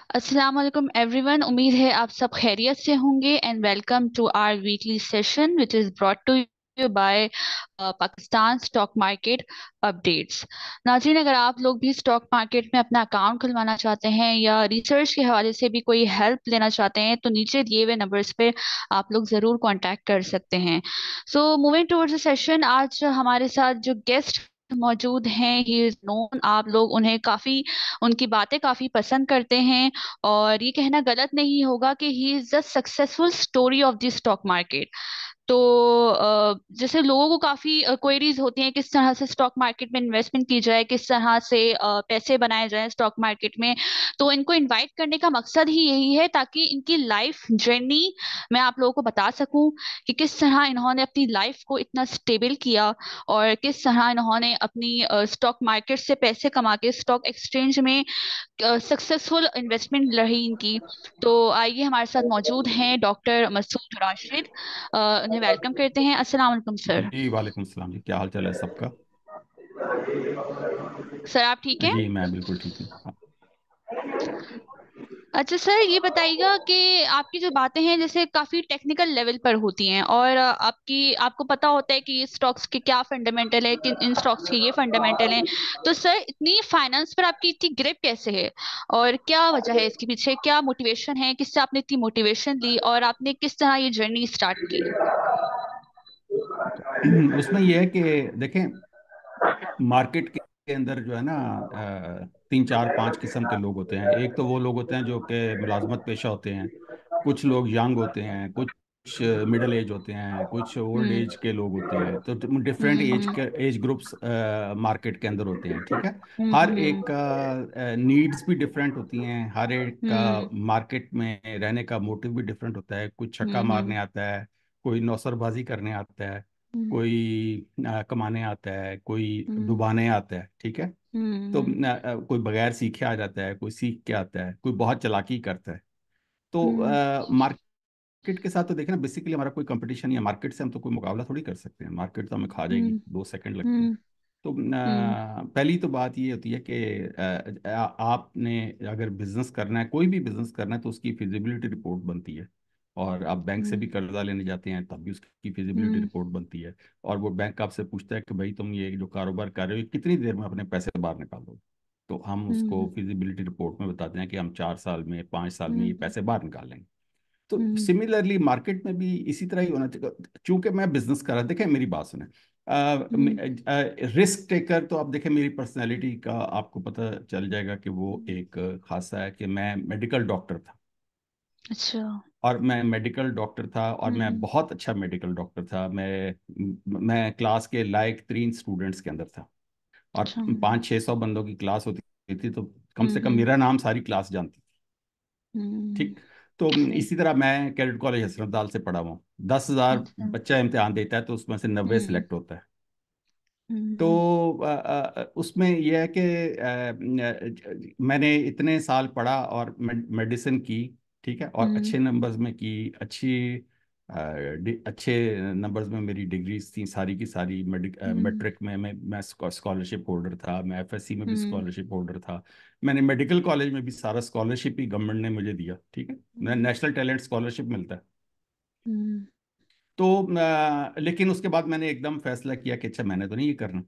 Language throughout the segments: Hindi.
अस्सलाम वालेकुम एवरीवन। उम्मीद है आप सब खैरियत से होंगे and welcome to our weekly session which is brought to you by Pakistan stock market updates. नाज़रीन, अगर आप लोग भी स्टॉक मार्केट में अपना अकाउंट खुलवाना चाहते हैं या रिसर्च के हवाले से भी कोई हेल्प लेना चाहते हैं तो नीचे दिए हुए नंबर्स पे आप लोग ज़रूर कांटेक्ट कर सकते हैं। So moving towards the session, आज हमारे साथ जो गेस्ट मौजूद हैं, ही इज नोन, आप लोग उन्हें काफी, उनकी बातें काफी पसंद करते हैं। और ये कहना गलत नहीं होगा कि he is the successful story of the stock market. तो जैसे लोगों को काफी क्वेरीज होती हैं किस तरह से स्टॉक मार्केट में इन्वेस्टमेंट की जाए, किस तरह से पैसे बनाए जाए स्टॉक मार्केट में। तो इनको इनवाइट करने का मकसद ही यही है ताकि इनकी लाइफ जर्नी मैं आप लोगों को बता सकूं कि किस तरह इन्होंने अपनी लाइफ को इतना स्टेबल किया और किस तरह इन्होंने अपनी स्टॉक मार्केट से पैसे कमा के स्टॉक एक्सचेंज में सक्सेसफुल इन्वेस्टमेंट रही इनकी। तो आइए, हमारे साथ मौजूद हैं डॉक्टर मसूद राशिद। उन्हें वेलकम करते हैं। अस्सलाम वालेकुम सर। जी वालेकुम सलाम जी। क्या हाल चाल है सबका? सर आप ठीक हैं? जी मैं बिल्कुल ठीक हूँ। हाँ। अच्छा सर, ये बताइएगा कि आपकी जो बातें हैं जैसे काफी टेक्निकल लेवल पर होती हैं और आपको पता होता है कि ये स्टॉक्स के क्या फंडामेंटल है, कि इन स्टॉक्स के ये फंडामेंटल हैं। तो सर, इतनी फाइनेंस पर आपकी इतनी ग्रिप कैसे है और क्या वजह है इसके पीछे, क्या मोटिवेशन है, किससे आपने इतनी मोटिवेशन ली और आपने किस तरह ये जर्नी स्टार्ट की? उसमें यह है कि देखें, मार्केट के अंदर जो है ना, तीन चार पांच किस्म के लोग होते हैं। एक तो वो लोग होते हैं जो कि मुलाजमत पेशा होते हैं। कुछ लोग यंग होते हैं, कुछ मिडिल एज होते हैं, कुछ ओल्ड हम्म। एज के लोग होते हैं। तो डिफरेंट एज हम्म। के एज ग्रुप्स मार्केट के अंदर होते हैं। ठीक है। हर हम्म। एक का नीड्स भी डिफरेंट होती हैं। हर एक का हम्म। मार्केट में रहने का मोटिव भी डिफरेंट होता है। कोई छक्का हम्म। मारने आता है, कोई नौसरबाजी करने आता है, हम्म। कोई कमाने आता है, कोई हम्म। डुबाने आता है। ठीक है। तो हम्म। कोई बगैर सीखे आ जाता है, कोई सीख के आता है, कोई बहुत चालाकी करता है। तो हम्म। मार्केट के साथ तो देखना, बेसिकली हमारा कोई कंपटीशन या मार्केट से हम तो कोई मुकाबला थोड़ी कर सकते हैं। मार्केट तो हमें खा जाएगी, हम्म। 2 सेकंड लगते हैं। हम्म। तो हम्म। पहली तो बात ये होती है कि आपने अगर बिजनेस करना है, कोई भी बिजनेस करना है, तो उसकी फिजिबिलिटी रिपोर्ट बनती है। और आप बैंक से हम्म। भी कर्जा लेने जाते हैं तब भी उसकी फिजिबिलिटी हम्म। रिपोर्ट बनती है। और वो बैंक आपसे पूछता है कि भाई तुम ये जो कारोबार कर रहे हो, ये कितनी देर में अपने पैसे बाहर निकालोगे। तो हम उसको हम्म। फिजिबिलिटी रिपोर्ट में बताते हैं कि हम 4 साल में, 5 साल में ये हम्म। पैसे बाहर निकाल लेंगे। तो हम्म। सिमिलरली मार्केट में भी इसी तरह ही होना चाहिए। चूंकि मैं बिजनेस कर रहा, देखें मेरी बात सुने। हम्म। रिस्क टेकर तो आप देखें, मेरी पर्सनैलिटी का आपको पता चल जाएगा कि वो एक खासा है कि मैं मेडिकल डॉक्टर था। अच्छा। और मैं मेडिकल डॉक्टर था और मैं हम्म। बहुत अच्छा मेडिकल डॉक्टर था। मैं क्लास के लायक 3 स्टूडेंट्स के अंदर था। और अच्छा। 500-600 बंदों की क्लास होती थी, तो कम से कम हम्म। मेरा नाम सारी क्लास जानती थी। हम्म। ठीक। तो ठीक। इसी तरह मैं कैडेट कॉलेज हसरतदाल से पढ़ा हूँ। 10,000 अच्छा। बच्चा इम्तिहान देता है, तो उसमें से 90 हम्म। सिलेक्ट होता है। तो हम्म। उसमें यह है कि मैंने इतने साल पढ़ा और मेडिसिन की। ठीक है। और हम्म। अच्छे नंबर्स में की, अच्छे नंबर्स में मेरी डिग्रीज थी सारी की सारी। हम्म। मैट्रिक में मैं स्कॉलरशिप होल्डर था। मैं एफएससी में भी हम्म। स्कॉलरशिप होल्डर था। मैंने मेडिकल कॉलेज में भी सारा स्कॉलरशिप ही गवर्नमेंट ने मुझे दिया। ठीक है। मैं हम्म। नेशनल टैलेंट स्कॉलरशिप मिलता है। हम्म। तो लेकिन उसके बाद मैंने एकदम फैसला किया कि अच्छा, मैंने तो नहीं ये करना।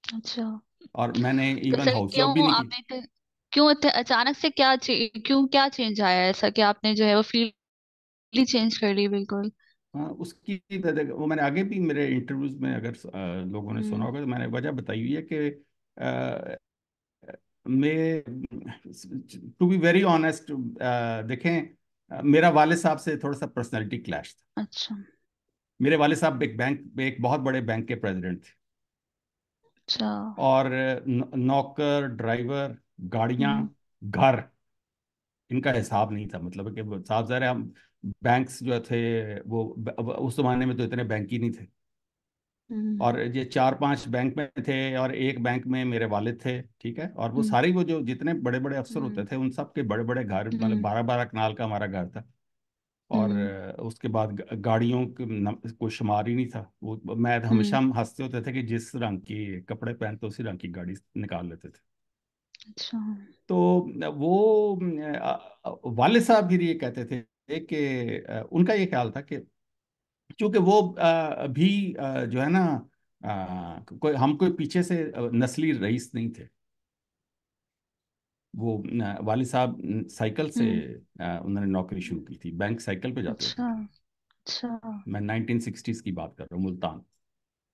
अच्छा। और मैंने तो इवन सर हाउस क्यों जॉब भी नहीं की। आपने क्यों इतने अचानक से क्यों क्या चेंज आया ऐसा कि आपने जो है वो फील्ड ही चेंज कर ली बिल्कुल? हाँ, उसकी वो मैंने आगे भी मेरे इंटरव्यूज में, अगर लोगों ने सुना हम्म। होगा, तो मैंने वजह बताई हुई है कि मैं, टू बी वेरी ऑनेस्ट, देखें, मेरा वाले साहब से थोड़ा सा पर्सनालिटी क्लैश था। अच्छा। मेरे वाले साहब एक बहुत बड़े बैंक के प्रेसिडेंट थे। अच्छा। और नौकर, ड्राइवर, गाड़ियां, हम्म। घर, इनका हिसाब नहीं था। मतलब कि साफ ज़ाहिर है, हम बैंक्स जो थे वो उस जमाने में तो इतने बैंक ही नहीं थे। हम्म। और ये 4-5 बैंक में थे और एक बैंक में मेरे वालिद थे। ठीक है। और वो हम्म। सारे वो जो जितने बड़े बड़े अफसर होते हम्म। थे, उन सब के बड़े बड़े घर, मतलब हम्म। 12-12 कनाल का हमारा घर था। और हम्म। उसके बाद गाड़ियों के कोई शुमार ही नहीं था। वो मैं हमेशा, हम्म। हम हंसते होते थे कि जिस रंग की कपड़े पहनते उसी रंग की गाड़ी निकाल लेते थे। अच्छा। तो वो वाले साहब फिर ये कहते थे कि उनका ये ख्याल था कि चूंकि वो भी जो है ना, कोई हम कोई पीछे से नस्ली रईस नहीं थे। वो वाले साहब साइकिल से हम्म। उन्होंने नौकरी शुरू की थी, बैंक साइकिल पे जाते होते अच्छा। थे। अच्छा। मैं 1960s की बात कर रहा हूँ, मुल्तान।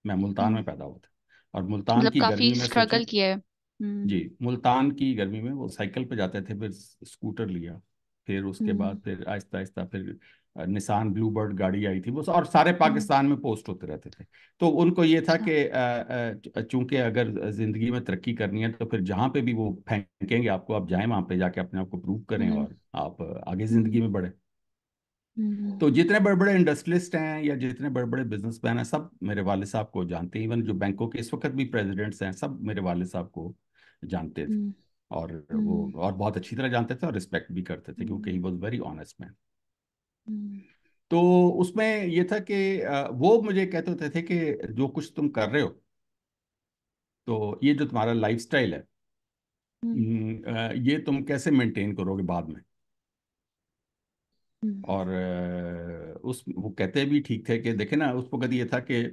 मैं मुल्तान हम्म। में पैदा हुआ था। और मुल्तान मतलब की काफी गर्मी में सोचें। स्ट्रगल किया है। जी, हम्म। मुल्तान की गर्मी में वो साइकिल पे जाते थे, फिर स्कूटर लिया। फिर उसके हम्म। बाद फिर आहिस्ता आहिस्ता फिर निसान ब्लू बर्ड गाड़ी आई थी वो, और सारे हम्म। पाकिस्तान में पोस्ट होते रहते थे। तो उनको ये था अच्छा। कि चूंकि अगर जिंदगी में तरक्की करनी है तो फिर जहाँ पे भी वो फेंकेंगे आपको, आप जाएं वहाँ पे जाके अपने आप को प्रूव करें हम्म। और आप आगे जिंदगी हम्म। में बढ़े। हम्म। तो जितने बड़े बड़े इंडस्ट्रियलिस्ट हैं या जितने बड़े बड़े बिजनेसमैन हैं, सब मेरे वाले साहब को जानते हैं। इवन जो बैंकों के इस वक्त भी प्रेसिडेंट्स हैं, सब मेरे वाले साहब को जानते थे। हम्म। और वो हम्म। और बहुत अच्छी तरह जानते थे और रिस्पेक्ट भी करते थे, क्योंकि he hmm. Was very honest man. Hmm. तो उसमें ये था कि वो मुझे कहते होते थे कि जो कुछ तुम कर रहे हो, तो ये जो तुम्हारा लाइफस्टाइल है, हम्म। ये तुम कैसे मेंटेन करोगे बाद में। हम्म। और उस वो कहते भी ठीक थे कि देखे ना, उस वक्त ये था कि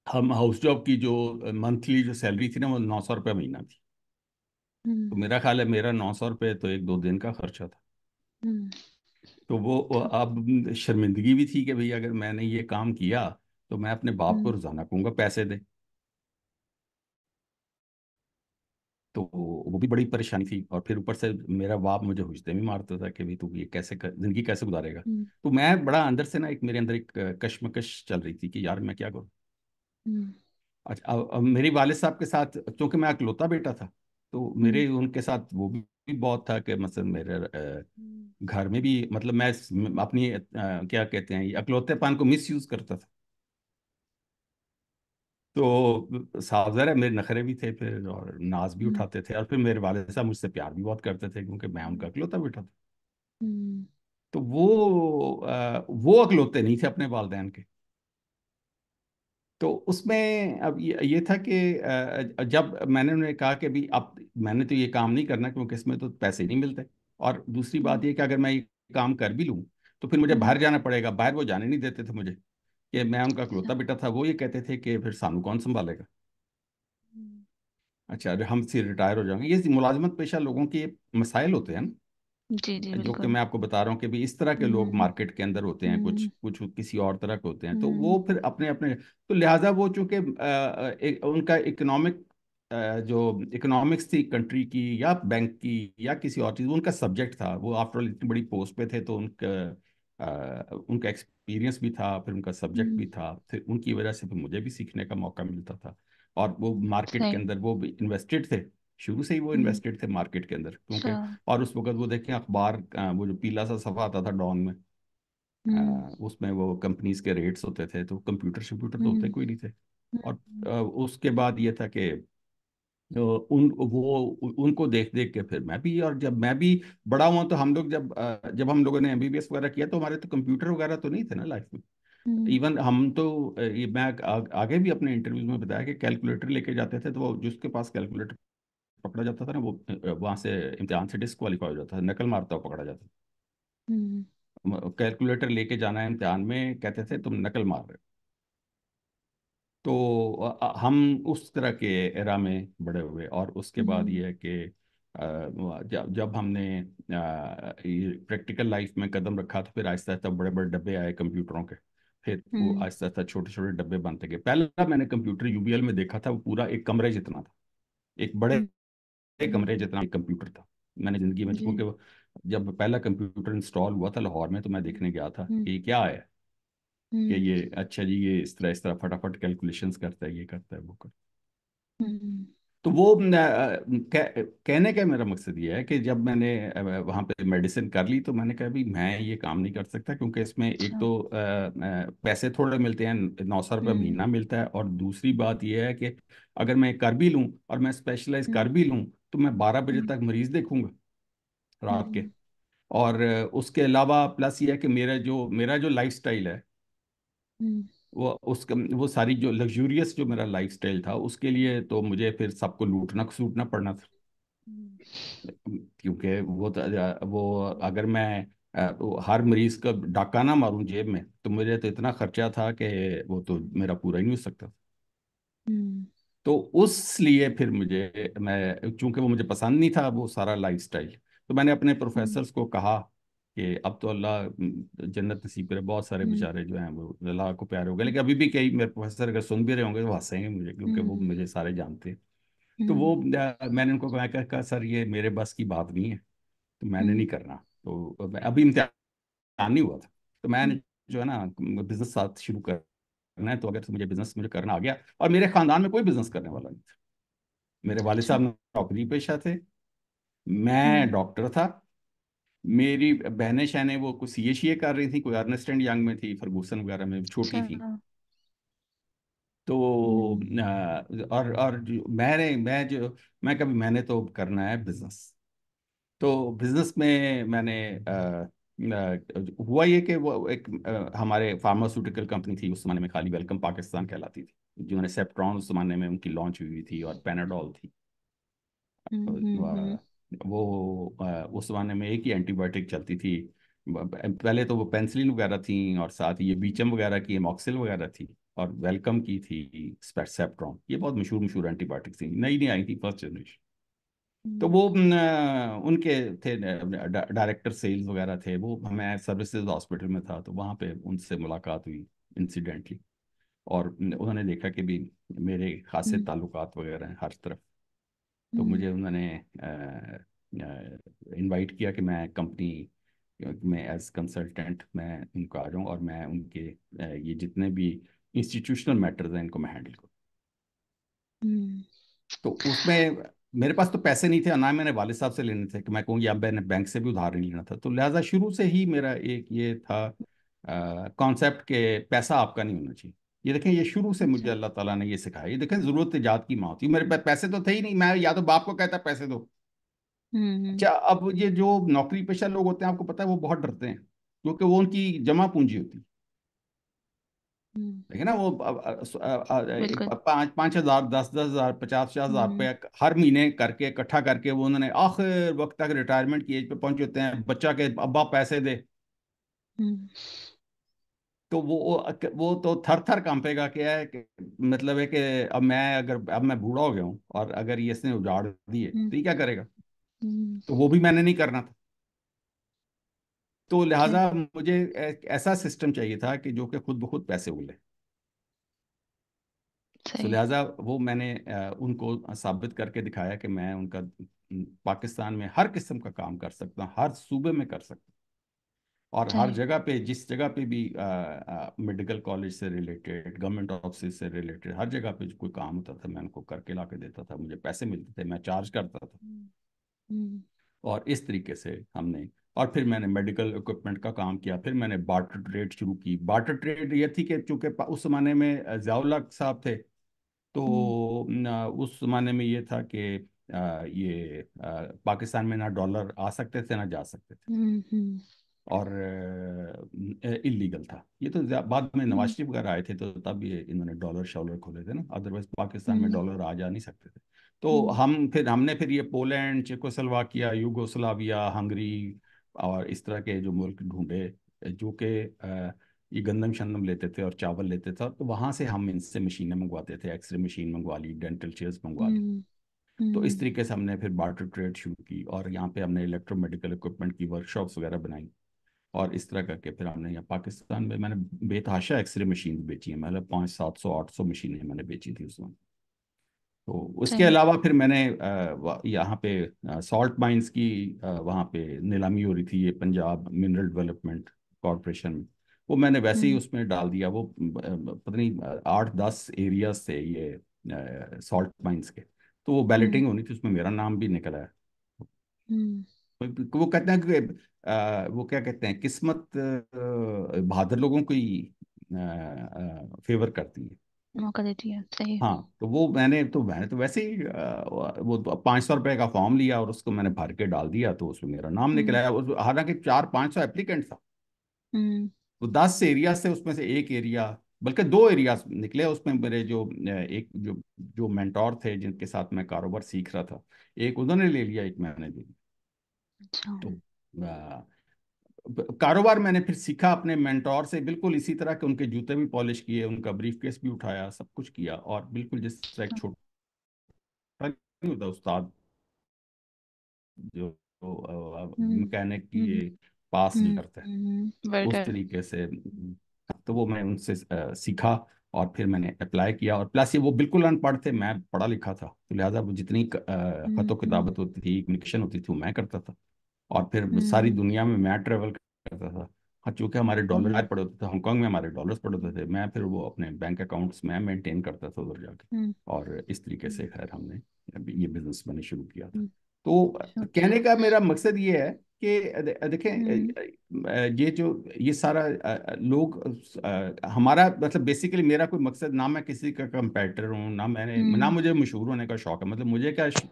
हम हाउस जॉब की जो मंथली जो सैलरी थी ना, वो 900 रुपये महीना थी। तो हम्म। मेरा ख्याल है मेरा 900 रुपये तो एक दो दिन का खर्चा था। हम्म। तो वो अब शर्मिंदगी भी थी कि भाई अगर मैंने ये काम किया तो मैं अपने बाप को हम्म। रोजाना कहूंगा पैसे दे। तो वो भी बड़ी परेशानी थी। और फिर ऊपर से मेरा बाप मुझे हुज्जते भी मारता था कि भाई तू ये जिंदगी कैसे गुजारेगा। हम्म। तो मैं बड़ा अंदर से ना, एक मेरे अंदर एक कश्मकश चल रही थी कि यार मैं क्या करूं। हम्म। अच्छा, अब मेरे वालिद साहब के साथ, क्योंकि मैं अकलौता बेटा था, तो हम्म। मेरे उनके साथ वो भी बहुत था कि मतलब मेरे हम्म। घर में भी, मतलब मैं अपनी क्या कहते हैं, ये अकलौतेपन को मिस यूज करता था। तो साफ ज़ाहिर है मेरे नखरे भी थे फिर, और नाज भी हम्म। उठाते थे। और फिर मेरे वालिद साहब मुझसे प्यार भी बहुत करते थे, क्योंकि मैं उनका अकलौता बेटा था। हम्म। तो वो अकलौते नहीं थे अपने वालिदैन के। तो उसमें अब ये था कि जब मैंने उन्हें कहा कि भी अब मैंने तो ये काम नहीं करना, क्योंकि इसमें तो पैसे नहीं मिलते। और दूसरी हम्म। बात ये कि अगर मैं ये काम कर भी लूँ तो फिर मुझे हम्म। बाहर जाना पड़ेगा। बाहर वो जाने नहीं देते थे मुझे, कि मैं उनका अच्छा। इकलौता बेटा था। वो ये कहते थे कि फिर सानू कौन संभालेगा। हम्म। अच्छा, अरे हम से रिटायर हो जाएंगे। ये मुलाजमत पेशा लोगों के मसाइल होते हैं जी जी जो कि बिल्कुल। मैं आपको बता रहा हूँ कि भी इस तरह के लोग हम्म। मार्केट के अंदर होते हैं, कुछ हम्म। कुछ किसी और तरह के होते हैं। तो हम्म। वो फिर अपने अपने, तो लिहाजा वो चूंकि उनका इकोनॉमिक जो इकोनॉमिक्स थी कंट्री की या बैंक की या किसी और चीज़, उनका सब्जेक्ट था। वो आफ्टर ऑल इतनी बड़ी पोस्ट पे थे, तो उनका एक्सपीरियंस भी था, फिर उनका सब्जेक्ट हम्म। भी था। फिर उनकी वजह से फिर मुझे भी सीखने का मौका मिलता था। और वो मार्केट के सही। अंदर वो भी इन्वेस्टेड थे। शुरू से ही वो हम्म। इन्वेस्टेड थे मार्केट के अंदर, अच्छा। क्योंकि और उस वक्त वो देखें अखबार, वो जो पीला सा सफा आता था डॉन में, हम्म। उसमें वो कंपनीज के रेट्स होते थे। तो कंप्यूटर शम्प्यूटर तो होते हम्म। कोई नहीं थे। और हम्म। उसके बाद ये था कि उनको देख देख के फिर मैं भी, और जब मैं भी बड़ा हुआ तो हम लोग जब हम लोगों ने एमबीबीएस वगैरह किया, तो हमारे तो कंप्यूटर वगैरह तो नहीं थे ना लाइफ में। हम्म। इवन हम तो ये मैं आगे भी अपने इंटरव्यूज में बताया कि कैलकुलेटर लेके जाते थे, तो वो जिसके पास कैलकुलेटर पकड़ा जाता था ना, वो वहां से इम्तिहान से डिस्क्वालीफाई हो जाता था, नकल मारता हुआ पकड़ा जाता हम्म। था। कैलकुलेटर लेके जाना है इम्तिहान में, कहते थे तुम नकल मार रहे हो। तो हम उस तरह के एरा में बड़े हुए। और उसके बाद हम्म। ये है कि जब हमने प्रैक्टिकल लाइफ में कदम रखा, तो फिर आहिस्ता आहिस्ता बड़े बड़े डब्बे आए कंप्यूटरों के। फिर वो हम्म। आहिस्ता आहिस्ता छोटे छोटे डब्बे बनते गए। पहला मैंने कंप्यूटर यूबीएल में देखा था, वो पूरा एक कमरे जितना था। एक बड़े हम्म। कमरे जितना एक कंप्यूटर था। मैंने जिंदगी में, जी। क्योंकि जब पहला कंप्यूटर इंस्टॉल हुआ था लाहौर में, तो मैं देखने गया था हम्म। कि ये क्या है। कि हम्म। ये अच्छा जी, ये इस तरह फटाफट कैलकुलेशंस करता है, ये करता है वो करता है। हम्म। तो वो कहने का मेरा मकसद ये है कि जब मैंने वहाँ पे मेडिसिन कर ली, तो मैंने कहा भी मैं ये काम नहीं कर सकता, क्योंकि इसमें एक अच्छा। तो पैसे थोड़े मिलते हैं, 900 रुपये हम्म। महीना मिलता है। और दूसरी बात ये है कि अगर मैं कर भी लूँ और मैं स्पेशलाइज कर हम्म। भी लूँ, तो मैं 12 बजे हम्म। तक मरीज देखूंगा रात के। हम्म। और उसके अलावा प्लस ये है कि मेरा जो लाइफ स्टाइल है, हम्म। वो सारी जो लग्जूरियस जो मेरा लाइफ स्टाइल था, उसके लिए तो मुझे फिर सबको लूटना सूटना पड़ना था। हम्म। क्योंकि वो अगर मैं वो हर मरीज का डाका ना मारूं जेब में, तो मुझे तो इतना खर्चा था कि वो तो मेरा पूरा ही नहीं हो सकता। हम्म। तो उस लिए फिर मुझे, मैं चूंकि वो मुझे पसंद नहीं था वो सारा लाइफस्टाइल, तो मैंने अपने हम्म। प्रोफेसर्स को कहा कि अब तो अल्लाह जन्नत नसीब करे। बहुत सारे हम्म। बेचारे जो हैं वो अल्लाह को प्यारे हो गए, लेकिन अभी भी कई मेरे प्रोफेसर अगर सुन भी रहे होंगे तो हंसेंगे मुझे, क्योंकि वो हम्म। मुझे सारे जानते हैं। तो हम्म। वो मैंने उनको कहा सर ये मेरे बस की बात नहीं है, तो मैंने नहीं हम्म। करना। तो अभी इम्तिहान नहीं हुआ था, तो हम्म। मैंने जो है ना बिजनेस साथ शुरू करना है, तो अगर मुझे बिजनेस मुझे करना आ गया। और मेरे खानदान में कोई बिजनेस करने वाला नहीं था। मेरे वालिद अच्छा। साहब नौकरी पेशा थे, मैं हम्म। डॉक्टर था। मेरी बहनें शहनें वो कुछ सीए शीए कर रही थी, कोई अर्नेस्ट एंड यंग में थी, फर्गूसन वगैरह में छोटी अच्छा। थी। तो हम्म। और मैं कभी मैंने तो करना है बिजनेस। तो बिजनेस में मैंने हुआ ये कि वो एक हमारे फार्मास्यूटिकल कंपनी थी उस जमाने में, खाली वेलकम पाकिस्तान कहलाती थी, जिन्होंने सेप्ट्रॉन उस जमाने में उनकी लॉन्च हुई थी, और पैनाडोल थी। हम्म। हम्म। वो उस जमाने में एक ही एंटीबायोटिक चलती थी। पहले तो वो पेंसिलिन वगैरह थी, और साथ ही ये बीचम वगैरह की, एमॉक्सिल वगैरह थी, और वेलकम की थी सेप्ट्रॉन। ये बहुत मशहूर मशहूर एंटीबायोटिक्स थी, नई नई आई थी, फर्स्ट जनरेशन। तो हम्म। वो उनके थे डायरेक्टर सेल्स वगैरह थे वो। मैं सर्विसेज हॉस्पिटल में था, तो वहाँ पे उनसे मुलाकात हुई इंसिडेंटली। और उन्होंने देखा कि भी मेरे खासे हम्म। ताल्लुकात वगैरह हैं हर तरफ। तो हम्म। मुझे उन्होंने इनवाइट किया कि मैं कंपनी में एज कंसल्टेंट मैं उनको आ जाऊँ, और मैं उनके ये जितने भी इंस्टीट्यूशनल मैटर्स हैं इनको मैं हैंडल करूँ। हम्म। तो उसमें मेरे पास तो पैसे नहीं थे, और ना मैंने वालिद साहब से लेने थे कि मैं कहूँ, या मैंने बैंक से भी उधार नहीं लेना था। तो लिहाजा शुरू से ही मेरा एक ये था कॉन्सेप्ट के पैसा आपका नहीं होना चाहिए। ये देखें, ये शुरू से मुझे अच्छा। अल्लाह ताला ने ये सिखाया। ये देखें, जरूरत जात की माँ होती है। मेरे पास पैसे तो थे ही नहीं, मैं या तो बाप को कहता पैसे दो। हम्म। अच्छा, अब ये जो नौकरी पेशा लोग होते हैं, आपको पता है वो बहुत डरते हैं, क्योंकि वो उनकी जमा पूंजी होती है। हम्म। देखिए ना, वो बिल्कुल। 5,000, 10,000, 50,000 हम्म। रुपये हर महीने करके इकट्ठा करके वो उन्होंने आखिर वक्त तक रिटायरमेंट की एज पे पहुंचे होते हैं, बच्चा के अब्बा पैसे दे। हम्म। तो वो तो थर थर कांपेगा। क्या है कि मतलब है कि अब मैं बूढ़ा हो गया हूँ, और अगर ये इसने उजाड़ दिए हम्म। तो ये क्या करेगा। हम्म। तो वो भी मैंने नहीं करना था। तो अच्छा। लिहाजा मुझे एक ऐसा सिस्टम चाहिए था कि जो कि खुद ब खुद पैसे उगले। सो सही। लिहाजा वो मैंने उनको साबित करके दिखाया कि मैं उनका पाकिस्तान में हर किस्म का काम कर सकता हूँ, हर सूबे में कर सकता हूँ। और हर सही। जगह पे, जिस जगह पे भी मेडिकल कॉलेज से रिलेटेड, गवर्नमेंट ऑफिस से रिलेटेड, हर जगह पे जो कोई काम होता था मैं उनको करके ला के देता था। मुझे पैसे मिलते थे, मैं चार्ज करता था। हम्म। हम्म। और इस तरीके से हमने, और फिर मैंने मेडिकल इक्विपमेंट का काम किया। फिर मैंने बार्टर ट्रेड शुरू की। बार्टर ट्रेड ये थी कि चूंकि उस जमाने में ज़ियाउल हक साहब थे, हम्म। तो उस जमाने में ये था कि पाकिस्तान में ना डॉलर आ सकते थे ना जा सकते थे, हम्म। और इलीगल था ये तो। बाद में नवाज हम्म। शरीफ वगैरह आए थे, तो तब ये इन्होंने डॉलर शॉलर खोले थे ना, अदरवाइज पाकिस्तान में हम्म। डॉलर आ जा नहीं सकते थे। तो हम्म। हमने फिर ये पोलैंड, चेकोस्लोवाकिया, यूगोस्लाविया, हंगरी और इस तरह के जो मुल्क ढूंढे, जो कि ये गंदम शंदम लेते थे और चावल लेते थे। तो वहां से हम इनसे मशीनें मंगवाते थे, एक्सरे मशीन मंगवा ली, डेंटल चेयर्स मंगवा ली। हम्म। तो इस हम्म। तरीके से हमने फिर बार्टर ट्रेड शुरू की, और यहाँ पे हमने इलेक्ट्रोमेडिकल इक्विपमेंट की वर्कशॉप्स वगैरह बनाई। और इस तरह करके फिर हमने यहाँ पाकिस्तान में मैंने बेतहाशा एक्सरे मशीन बेची है, मतलब 500, 700, 800 मशीनें मैंने बेची थी उसमें। तो उसके सही। अलावा फिर मैंने यहाँ पे सॉल्ट माइंस की वहाँ पे नीलामी हो रही थी, ये पंजाब मिनरल डेवलपमेंट कॉरपोरेशन में। वो मैंने वैसे ही हम्म। उसमें डाल दिया। वो पता नहीं 8-10 एरियाज थे ये सॉल्ट माइंस के। तो वो हम्म। बैलेटिंग होनी थी, उसमें मेरा नाम भी निकला है। हम्म। वो कहते हैं कि वो क्या कहते हैं, किस्मत बहादुर लोगों को ही फेवर करती है। मौका देती है। सही। हाँ, तो वो मैंने तो वैसे ही वो 500 रुपये का फॉर्म लिया, और उसको मैंने भर के डाल दिया, तो उसमें मेरा नाम निकला हम्म। है। हालांकि 400-500 एप्लीकेंट था। हम्म। वो 10 एरिया से, उसमें से एक एरिया बल्कि दो एरियाज निकले उसमें मेरे जो एक जो जो मेंटोर थे जिनके साथ मैं कारोबार सीख रहा था, एक उन्होंने ले लिया, एक मैंने ले लिया। अच्छा। तो कारोबार मैंने फिर सीखा अपने मेंटोर से, बिल्कुल इसी तरह के उनके जूते भी पॉलिश किए, उनका ब्रीफ केस भी उठाया, सब कुछ किया, और बिल्कुल जिस तरह एक छोटा नहीं होता उस्ताद जो हम्म। मैकेनिक की हम्म। ये पास हम्म। करते हैं, उस वर्कर। तरीके से। तो वो मैं उनसे सीखा, और फिर मैंने अप्लाई किया। और प्लस ये वो बिल्कुल अनपढ़ थे, मैं पढ़ा लिखा था, तो लिहाजा वो जितनी खतो हम्म। किताबत होती थी, कम्युनिकेशन होती थी, वो मैं करता था। और फिर सारी हम्म। दुनिया में मैं ट्रेवल करता था। हाँ, चूंकि हमारे डॉलर हम्म। पड़े होते थे हांगकांग में, हमारे डॉलर्स पड़े होते थे, मैं फिर वो अपने बैंक अकाउंट्स में मेंटेन करता था उधर जाके। हम्म। और इस तरीके से खैर हमने अभी ये बिजनेस मैंने शुरू किया था। हम्म। तो अच्छा। कहने का मेरा मकसद ये है कि देखें, हम्म। ये जो ये सारा लोग हमारा मतलब बेसिकली मेरा कोई मकसद ना, मैं किसी का कंपेटिटर हूँ ना, ना हम्म। मुझे मशहूर होने का शौक है। मतलब मुझे क्या अच्छा।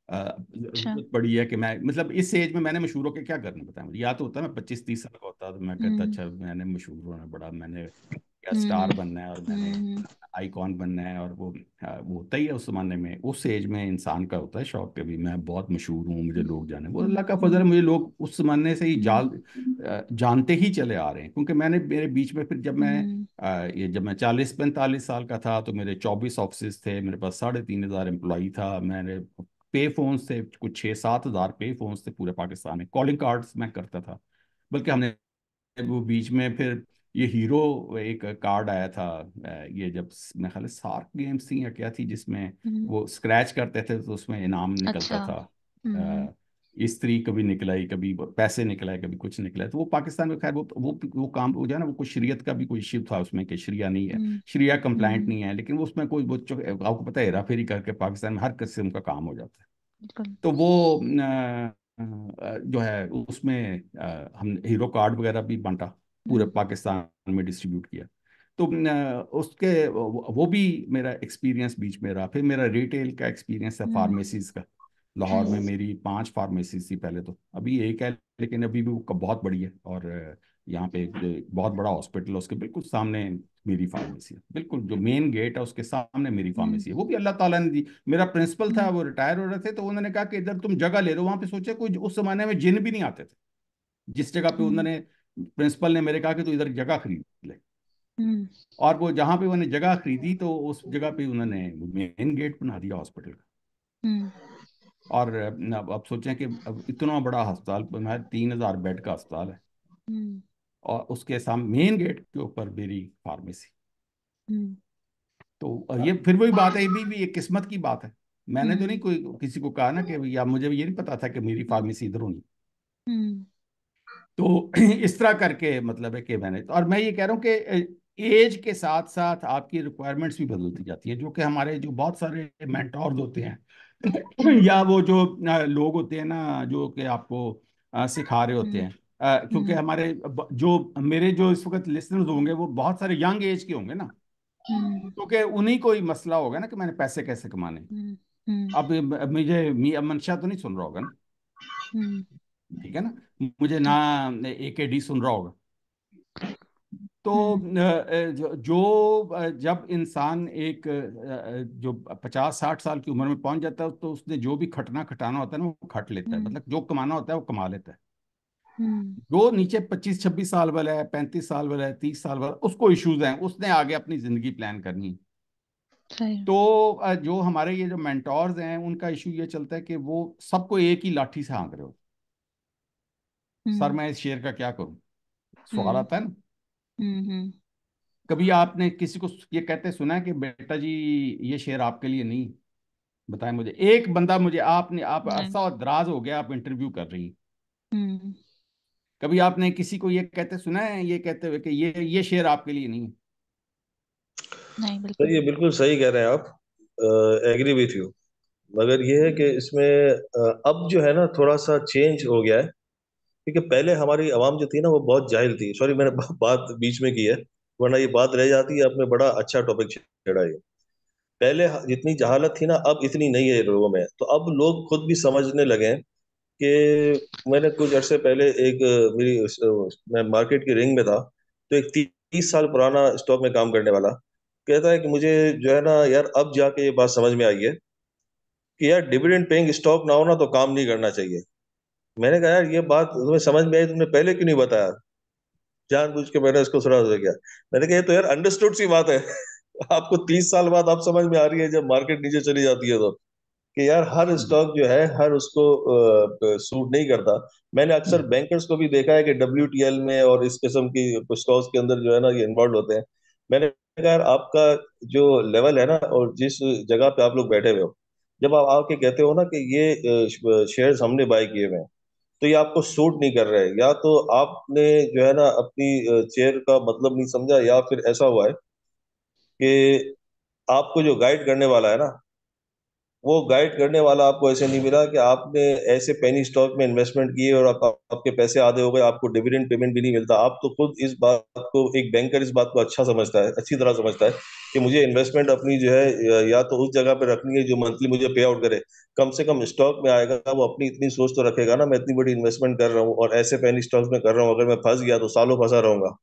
जरूरत पड़ी है कि मैं मतलब इस एज में मैंने मशहूर होकर क्या करना, बताया मुझे। या तो होता मैं 25-30 साल का होता तो मैं कहता हम्म। अच्छा मैंने मशहूर होना, बड़ा मैंने क्या स्टार हम्म। बनना है और मैंने हम्म। आइकॉन बनना है, और वो होता ही है उस जमाने में, उस एज में इंसान का होता है शौक, कभी मैं बहुत मशहूर हूँ, मुझे लोग जाने। वो हम्म। अल्लाह का फजल है, हम्म। मुझे लोग उस जमाने से ही हम्म। जानते ही चले आ रहे हैं। क्योंकि मैंने मेरे बीच में फिर हम्म। जब मैं 40-45 साल का था, तो मेरे 24 ऑफिस थे, मेरे पास 3,500 एम्प्लॉई था, मैंने पे फोन्स थे कुछ 6-7 हज़ार पे फोन्स थे पूरे पाकिस्तान में, कॉलिंग कार्ड्स मैं करता था। बल्कि हमने वो बीच में फिर ये हीरो एक कार्ड आया था, ये जब मैं ख्याल सार्क गेम्स थी या क्या थी, जिसमें हम्म। वो स्क्रैच करते थे तो उसमें इनाम अच्छा। निकलता था। हम्म। स्त्री कभी निकलाई, कभी पैसे निकलाए, कभी कुछ निकला। तो वो पाकिस्तान में खैर वो काम हो जाए ना, वो कुछ शरीयत का भी कोई इश्यू था उसमें कि शरिया नहीं है, हम्म। शरिया कंप्लाइंट हम्म। नहीं है, लेकिन वो उसमें कोई बच्चों आपको पता है हेरा फेरी करके पाकिस्तान में हर किस्म का काम हो जाता है। बिल्कुल। तो वो जो है उसमें हम हीरो कार्ड वगैरह भी बांटा, पूरे हम्म। पाकिस्तान में डिस्ट्रीब्यूट किया। तो उसके वो भी मेरा एक्सपीरियंस बीच में रहा। फिर मेरा रिटेल का एक्सपीरियंस है हम्म। फार्मेसीज का। लाहौर में हम्म। मेरी 5 फार्मेसीज थी पहले, तो अभी एक है, लेकिन अभी भी वो बहुत बड़ी है। और यहाँ पे एक बहुत बड़ा हॉस्पिटल है, उसके बिल्कुल सामने मेरी फार्मेसी है, बिल्कुल जो मेन गेट है उसके सामने मेरी हम्म। फार्मेसी है। वो भी अल्लाह ताला ने दी। मेरा प्रिंसिपल था, हम्म। वो रिटायर हो रहे थे, तो उन्होंने कहा कि इधर तुम जगह ले लो वहां पे। सोचे कोई उस जमाने में जिन भी नहीं आते थे, जिस जगह पे हम्म। उन्होंने प्रिंसिपल ने मेरे कहा कि तू इधर जगह खरीद ले। हम्म। और वो जहाँ पे उन्होंने जगह खरीदी, तो उस जगह पे उन्होंने मेन गेट बना दिया हॉस्पिटल का। हम्म। और अब सोचें कि अब इतना बड़ा अस्पताल, मैं 3,000 बेड का अस्पताल है, हम्म। और उसके सामने मेन गेट के ऊपर मेरी फार्मेसी। हम्म। तो ये फिर वही बात है, ये भी एक किस्मत की बात है। मैंने तो नहीं हम्म। कोई किसी को कहा ना कि, या मुझे ये नहीं पता था कि मेरी फार्मेसी इधर होनी। हम्म। तो इस तरह करके मतलब है कि मैंने और मैं ये कह रहा हूँ कि एज के साथ साथ आपकी रिक्वायरमेंट्स भी बदलती जाती है, जो कि हमारे जो बहुत सारे मेंटोर्स होते हैं हम्म। या वो जो लोग होते हैं ना, जो कि आपको सिखा रहे होते हम्म। हैं। क्योंकि हम्म। हमारे जो मेरे जो इस वक्त लिसनर्स होंगे वो बहुत सारे यंग एज के होंगे ना, हम्म। क्योंकि उन्हीं को ही मसला होगा ना कि मैंने पैसे कैसे कमाने हैं। हम्म। हम्म। अब मुझे मंशा तो नहीं सुन रहा होगा ना, हम्म। ठीक है ना, मुझे ना AKD सुन रहा होगा। तो हम्म। जब इंसान एक जो 50-60 साल की उम्र में पहुंच जाता है, तो उसने जो भी खटना खटाना होता है ना वो खट लेता है, हम्म। मतलब जो कमाना होता है वो कमा लेता है। हम्म। जो नीचे 25-26 साल वाला है, 35 साल वाला है, 30 साल वाला, उसको इश्यूज हैं, उसने आगे अपनी जिंदगी प्लान करनी है। सही। तो जो हमारे ये जो मेंटोर्स हैं उनका इशू ये चलता है कि वो सबको एक ही लाठी से हाँक रहे हो। सर हम्म। मैं इस शेर का क्या करूं, सवाल हम्म। आता है ना। हम्म। कभी आपने किसी को ये कहते सुना है कि बेटा जी ये शेर आपके लिए नहीं? बताएं मुझे एक बंदा, मुझे आप नहीं। अरसा और दराज हो गया आप इंटरव्यू कर रही हैं, हम्म। कभी आपने किसी को ये कहते सुना है, ये कहते हुए कि ये शेर आपके लिए नहीं है? नहीं, तो बिल्कुल ये नहीं। बिल्कुल सही कह रहे हैं आप। Agree with you. मगर ये है कि इसमें अब जो है ना थोड़ा सा चेंज हो गया है। क्योंकि पहले हमारी आवाम जो थी ना वो बहुत जाहिल थी। सॉरी मैंने बात बीच में की है, वरना ये बात रह जाती है। आपने बड़ा अच्छा टॉपिक छेड़ा ये। पहले जितनी जहालत थी ना अब इतनी नहीं है लोगों में। तो अब लोग खुद भी समझने लगे हैं कि मैंने कुछ अर्से पहले एक मैं मार्केट की रिंग में था। तो एक 30 साल पुराना स्टॉक में काम करने वाला, कहता है कि मुझे जो है ना यार, अब जाके ये बात समझ में आई है कि यार डिविडेंड पेइंग स्टॉक ना हो ना तो काम नहीं करना चाहिए। मैंने कहा यार, ये बात तुम्हें समझ में आई, तुमने पहले क्यों नहीं बताया? जानबूझ के मैंने इसको थोड़ा सा किया। मैंने कहा ये तो यार अंडरस्टूड सी बात है। आपको 30 साल बाद अब समझ में आ रही है जब मार्केट नीचे चली जाती है तो, कि यार हर जी। स्टॉक जो है हर उसको सूट नहीं करता। मैंने अक्सर बैंकर्स को भी देखा है कि WTL में और इस किस्म की स्टॉक्स के अंदर जो है ना ये इन्वॉल्व होते हैं। मैंने कहा यार, आपका जो लेवल है ना और जिस जगह पे आप लोग बैठे हुए हो, जब आप आके कहते हो ना कि ये शेयर्स हमने बाय किए हुए हैं, तो ये आपको सूट नहीं कर रहे, या तो आपने जो है ना अपनी चेयर का मतलब नहीं समझा, या फिर ऐसा हुआ है कि आपको जो गाइड करने वाला है ना, वो गाइड करने वाला आपको ऐसे नहीं मिला कि आपने ऐसे पेनी स्टॉक में इन्वेस्टमेंट किए और आपके पैसे आधे हो गए, आपको डिविडेंड पेमेंट भी नहीं मिलता। आप तो खुद इस बात को, एक बैंकर इस बात को अच्छा समझता है, अच्छी तरह समझता है कि मुझे इन्वेस्टमेंट अपनी जो है या तो उस जगह पे रखनी है जो मंथली मुझे पे आउट करे, कम से कम स्टॉक में आएगा। वो अपनी इतनी सोच तो रखेगा ना, मैं इतनी बड़ी इन्वेस्टमेंट कर रहा हूँ और ऐसे पेनी स्टॉक्स में कर रहा हूँ, अगर मैं फंस गया तो सालों फंसा रहूंगा।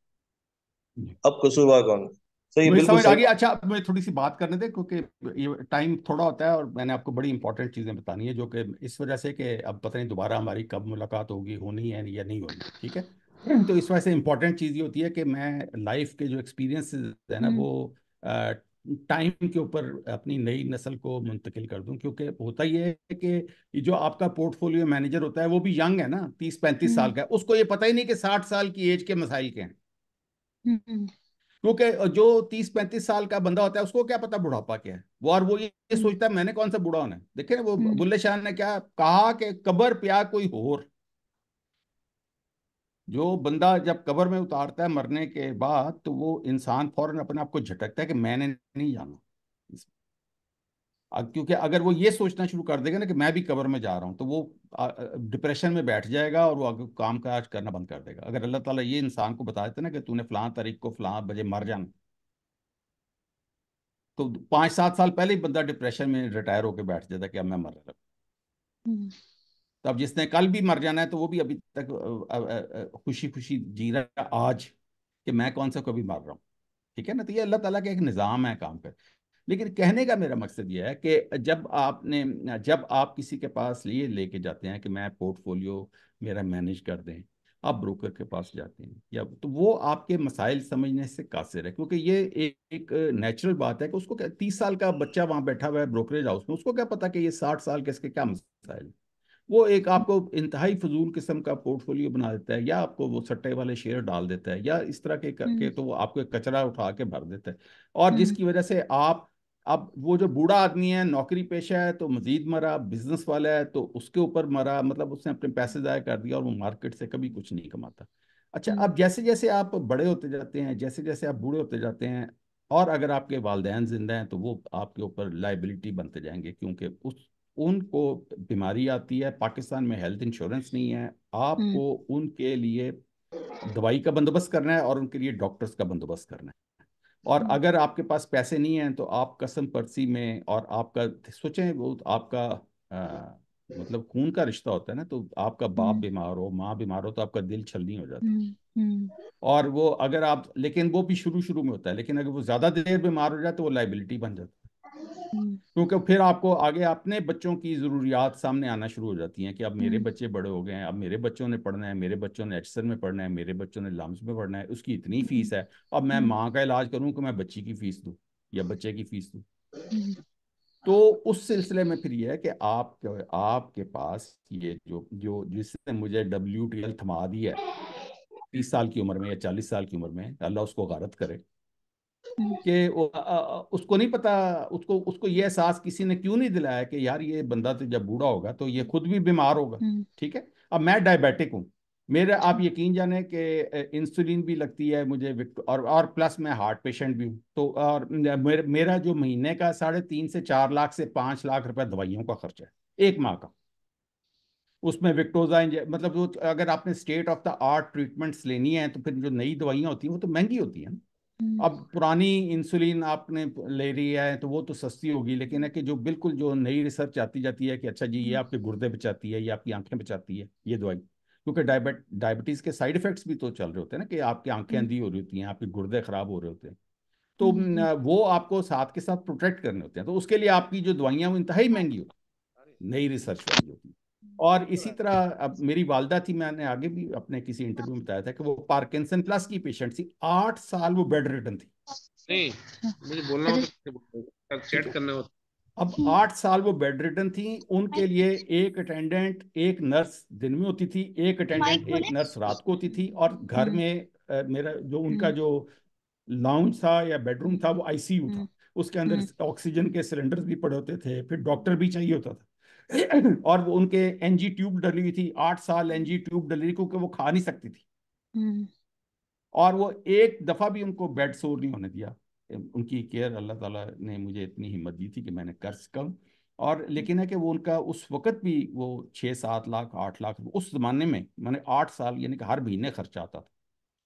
जी। अब कसूरवार कौन? सही, मुझे बिल्कुल समझ आ सही गई। बात। अच्छा, अब मुझे थोड़ी सी बात करने दे, क्योंकि ये टाइम थोड़ा होता है और मैंने आपको बड़ी इंपॉर्टेंट चीज़ें बतानी है, जो कि इस वजह से कि अब पता नहीं दोबारा हमारी कब मुलाकात होगी, होनी है या नहीं होनी, ठीक है। तो इस वजह से इंपॉर्टेंट चीज़ ये होती है कि मैं लाइफ के जो एक्सपीरियंसेस है ना हम्म वो टाइम के ऊपर अपनी नई नस्ल को मुंतकिल कर दूं, क्योंकि होता ये है कि ये जो आपका पोर्टफोलियो मैनेजर होता है वो भी यंग है ना, 30-35 साल हम्म का है, उसको ये पता ही नहीं कि 60 साल की एज के मसाइल के हैं। हम्म क्योंकि जो 30-35 साल का बंदा होता है उसको क्या पता बुढ़ापा क्या है, वो और वो ये हम्म सोचता है मैंने कौन सा बूढ़ा होना है। देखिए ना, वो हम्म बुल्ले शाह ने क्या कहा कि कब्र प्या कोई होर। जो बंदा जब कब्र में उतारता है मरने के बाद, तो वो इंसान फौरन अपने आप को झटकता है कि मैंने नहीं जाना क्योंकि अगर वो ये सोचना शुरू कर देगा ना कि मैं भी कब्र में जा रहा हूँ, तो वो डिप्रेशन में बैठ जाएगा और वो आगे काम काज करना बंद कर देगा। अगर अल्लाह ताला ये इंसान को बता देता ना कि तूने फलां तारीख को फलां बजे मर जाना, तो 5-7 साल पहले ही बंदा डिप्रेशन में रिटायर होकर बैठ जाता कि अब मैं मर रहा। हम्म तो अब जिसने कल भी मर जाना है तो वो भी अभी तक खुशी खुशी जी रहा है आज, कि मैं कौन सा कभी मर रहा हूँ। ठीक है ना, तो ये अल्लाह ताला का एक निज़ाम है काम का। लेकिन कहने का मेरा मकसद ये है कि जब आप किसी के पास ये लेके जाते हैं कि मैं पोर्टफोलियो मेरा मैनेज कर दें, आप ब्रोकर के पास जाते हैं, या तो वो आपके मसाइल समझने से कासिर है, क्योंकि ये एक नेचुरल बात है कि उसको क्या, 30 साल का बच्चा वहां बैठा हुआ है ब्रोकरेज हाउस में, उसको क्या पता कि ये 60 साल के इसके क्या मसाइल हैं। वो एक आपको इंतहाई फजूल किस्म का पोर्टफोलियो बना देता है, या आपको वो सट्टे वाले शेयर डाल देता है, या इस तरह के करके हम्म तो वो आपको एक कचरा उठा के भर देता है। और हम्म जिसकी वजह से आप, अब वो जो बूढ़ा आदमी है नौकरी पेशा है तो मजीद मरा, बिजनेस वाला है तो उसके ऊपर मरा, मतलब उसने अपने पैसे ज़ाया कर दिया और वो मार्केट से कभी कुछ नहीं कमाता। अच्छा, हम्म अब जैसे जैसे आप बड़े होते जाते हैं, जैसे जैसे आप बूढ़े होते जाते हैं, और अगर आपके वालिदैन जिंदा हैं तो वो आपके ऊपर लाइबिलिटी बनते जाएंगे, क्योंकि उस उनको बीमारी आती है, पाकिस्तान में हेल्थ इंश्योरेंस नहीं है, हम्म आपको उनके लिए दवाई का बंदोबस्त करना है और उनके लिए डॉक्टर्स का बंदोबस्त करना है। और हम्म अगर आपके पास पैसे नहीं हैं तो आप कसम पर्ची में, और आपका सोचें वो आपका मतलब खून का रिश्ता होता है ना, तो आपका बाप हम्म बीमार हो, माँ बीमार हो, तो आपका दिल छलनी हो जाता है। हम्म और वो अगर आप, लेकिन वो भी शुरू शुरू में होता है, लेकिन अगर वो ज्यादा देर बीमार हो जाए तो वो लाइबिलिटी बन जाता है। हम्म क्योंकि फिर आपको आगे अपने बच्चों की ज़रूरियात सामने आना शुरू हो जाती हैं कि अब मेरे हम्म बच्चे बड़े हो गए हैं, अब मेरे बच्चों ने पढ़ना है, मेरे बच्चों ने एचसन में पढ़ना है, मेरे बच्चों ने लम्स में पढ़ना है, उसकी इतनी हम्म फीस है। अब मैं हम्म माँ का इलाज करूँ कि मैं बच्ची की फीस दूँ या बच्चे की फीस दूँ। हम्म तो उस सिलसिले में फिर ये है कि आपके पास ये जो जो जिसने मुझे WTL थमा दिया है 30 साल की उम्र में या 40 साल की उम्र में, अल्लाह उसको गारत करे, कि उसको नहीं पता, उसको उसको ये एहसास किसी ने क्यों नहीं दिलाया कि यार ये बंदा तो जब बूढ़ा होगा तो ये खुद भी बीमार होगा। हम्म ठीक है, अब मैं डायबिटिक हूँ, मेरे आप अच्छा यकीन जाने कि इंसुलिन भी लगती है मुझे, और प्लस मैं हार्ट पेशेंट भी हूँ, तो और मेरा जो महीने का 3.5 से 4 लाख से 5 लाख रुपए दवाइयों का खर्चा है, एक माह का। उसमें विक्टोजा मतलब जो, अगर आपने state of the art treatments लेनी है तो फिर जो नई दवाइयाँ होती हैं वो तो महंगी होती हैं। हम्म अब पुरानी इंसुलिन आपने ले रही है तो वो तो सस्ती होगी, लेकिन है कि जो बिल्कुल जो नई रिसर्च आती जाती है कि अच्छा जी ये हम्म आपके गुर्दे बचाती है, ये आपकी आंखें बचाती है ये दवाई, क्योंकि डायबिटीज के साइड इफेक्ट्स भी तो चल रहे होते हैं ना, कि आपकी आंखें हम्म अंधी हो रही होती हैं, आपके गुर्दे खराब हो रहे होते हैं। तो हम्म वो आपको साथ के साथ प्रोटेक्ट करने होते हैं, तो उसके लिए आपकी जो दवाइयाँ वो इंतहाई महंगी होती हैं, नई रिसर्च वाली होती है। और इसी तरह अब मेरी वालदा थी, मैंने आगे भी अपने किसी इंटरव्यू में बताया था कि वो पार्किंसन प्लस की पेशेंट थी, 8 साल वो बेड रिडन थी। नहीं, मुझे बोलना हो अच्छा। तो कैसे बोलूं? तब ठीक चैट है, करना हो। अब 8 साल वो बेड रिडन थी, उनके लिए एक अटेंडेंट एक नर्स दिन में होती थी, एक अटेंडेंट एक नर्स रात को होती थी, और घर हम्म में मेरा जो उनका हम्म जो लाउंज था या बेडरूम था वो आईसीयू हम्म था। उसके अंदर हम्म ऑक्सीजन के सिलेंडर्स भी पड़े होते थे, फिर डॉक्टर भी चाहिए होता था। और वो उनके एनजी ट्यूब डली हुई थी, 8 साल एनजी ट्यूब डली हुई, क्योंकि वो खा नहीं सकती थी। हम्म और वो एक दफा भी उनको बेड सोर नहीं होने दिया। उनकी केयर अल्लाह ताला ने मुझे इतनी हिम्मत दी थी कि मैंने कर सकूं। और लेकिन है कि वो उनका उस वक्त भी वो 6-7 लाख 8 लाख उस जमाने में, मैंने 8 साल यानी कि हर महीने खर्चा आता था।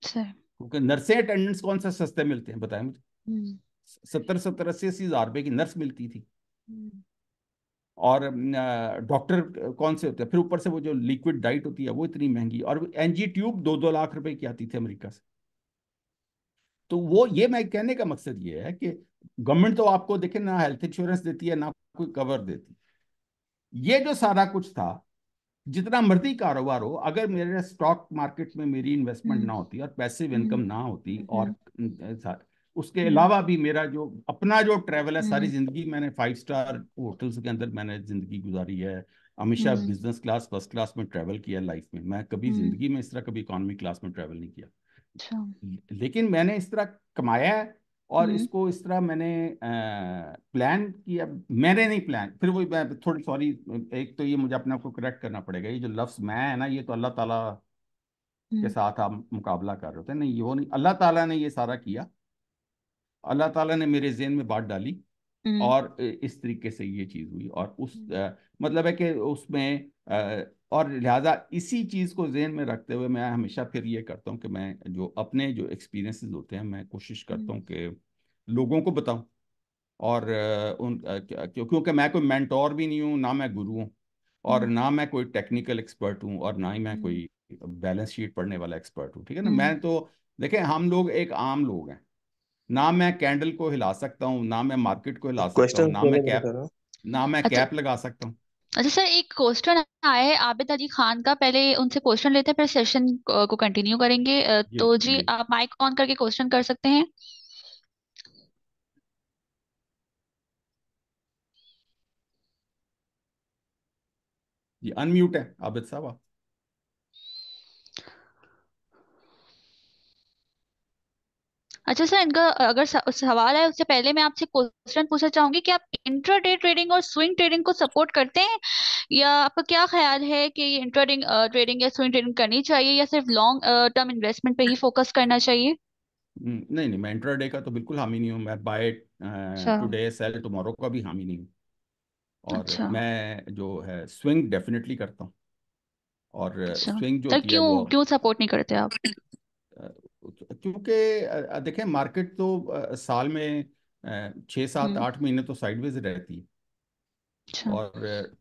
सर। क्योंकि नर्सें अटेंडेंट्स कौन सा सस्ते मिलते हैं बताएं मुझे। हम्म 70-70 80-80 हज़ार रुपए की नर्स मिलती थी। हम्म और डॉक्टर कौन से होते हैं, फिर ऊपर से वो जो लिक्विड डाइट होती है वो इतनी महंगी, और एनजी ट्यूब 2-2 लाख रुपए की आती थी अमेरिका से। तो वो ये मैं कहने का मकसद ये है कि गवर्नमेंट तो आपको देखे ना हेल्थ इंश्योरेंस देती है ना कोई कवर देती। ये जो सारा कुछ था, जितना मर्जी कारोबार हो, अगर मेरे स्टॉक मार्केट में मेरी इन्वेस्टमेंट हम्म ना होती और पैसिव इनकम हम्म ना होती, और हम्म उसके हम्म अलावा भी मेरा जो अपना जो ट्रैवल है, सारी हम्म जिंदगी मैंने 5 स्टार होटल्स के अंदर मैंने जिंदगी गुजारी है। हमेशा हम्म बिजनेस क्लास फर्स्ट क्लास में ट्रैवल किया लाइफ में, मैं कभी हम्म, जिंदगी में इस तरह कभी इकोनॉमी क्लास में ट्रैवल नहीं किया। अच्छा। लेकिन मैंने इस तरह कमाया है, और हम्म इसको इस तरह मैंने प्लान किया। मैंने नहीं प्लान, फिर वही मैं थोड़ी सॉरी, एक तो ये मुझे अपने आप को करेक्ट करना पड़ेगा, ये जो लफ्ज़ मैं है ना, ये तो अल्लाह ताला के हम्म साथ आप मुकाबला कर रहे होते हैं, नहीं ये वो नहीं, अल्लाह ताला ने ये सारा किया। अल्लाह ताला ने मेरे ज़हन में बात डाली, हम्म और इस तरीके से ये चीज़ हुई, और उस मतलब है कि उसमें और लिहाजा इसी चीज़ को जहन में रखते हुए मैं हमेशा फिर ये करता हूँ कि मैं जो अपने जो एक्सपीरियंसेस होते हैं मैं कोशिश करता हम्म हूँ कि लोगों को बताऊं। और क्योंकि मैं कोई मेंटोर भी नहीं हूँ, ना मैं गुरु हूँ, और हम्म ना मैं कोई टेक्निकल एक्सपर्ट हूँ, और ना ही मैं हम्म कोई बैलेंस शीट पढ़ने वाला एक्सपर्ट हूँ, ठीक है ना। हम्म मैं तो देखें, हम लोग एक आम लोग हैं, ना मैं कैंडल को हिला सकता हूँ, ना मैं मार्केट को हिला सकता हूँ, क्वेश्चन मैंने बता रहा हूँ। ना मैं अच्छा। कैप लगा सकता हूँ। अच्छा सर, एक क्वेश्चन आया है आबिद अली खान का, पहले उनसे क्वेश्चन लेते हैं फिर सेशन को कंटिन्यू करेंगे। जी तो जी जी आप माइक ऑन करके क्वेश्चन कर सकते हैं। जी, अनम्यूट है आबिद साहब आप। अच्छा सर, इनका अगर सवाल है उससे पहले मैं आपसे क्वेश्चन पूछना चाहूंगी कि आप इंट्राडे ट्रेडिंग और स्विंग ट्रेडिंग को सपोर्ट करते हैं, या आपका क्या ख्याल है कि ये इंट्राडे ट्रेडिंग या स्विंग ट्रेडिंग करनी चाहिए, या सिर्फ लॉन्ग टर्म इन्वेस्टमेंट पे ही फोकस करना चाहिए? नहीं नहीं, मैं इंट्राडे का तो बिल्कुल हामी नहीं हूँ, मैं बाय अच्छा। टुडे सेल टुमारो का भी हामी नहीं हूँ। और अच्छा। मैं जो है स्विंग डेफिनेटली करता हूँ। और अच्छा स्विंग जो सर, होती है क्यों वो क्यों सपोर्ट नहीं करते आप? अ, क्योंकि देखें, मार्केट तो साल में 6 7 8 महीने तो साइडवेज रहती है। अच्छा। और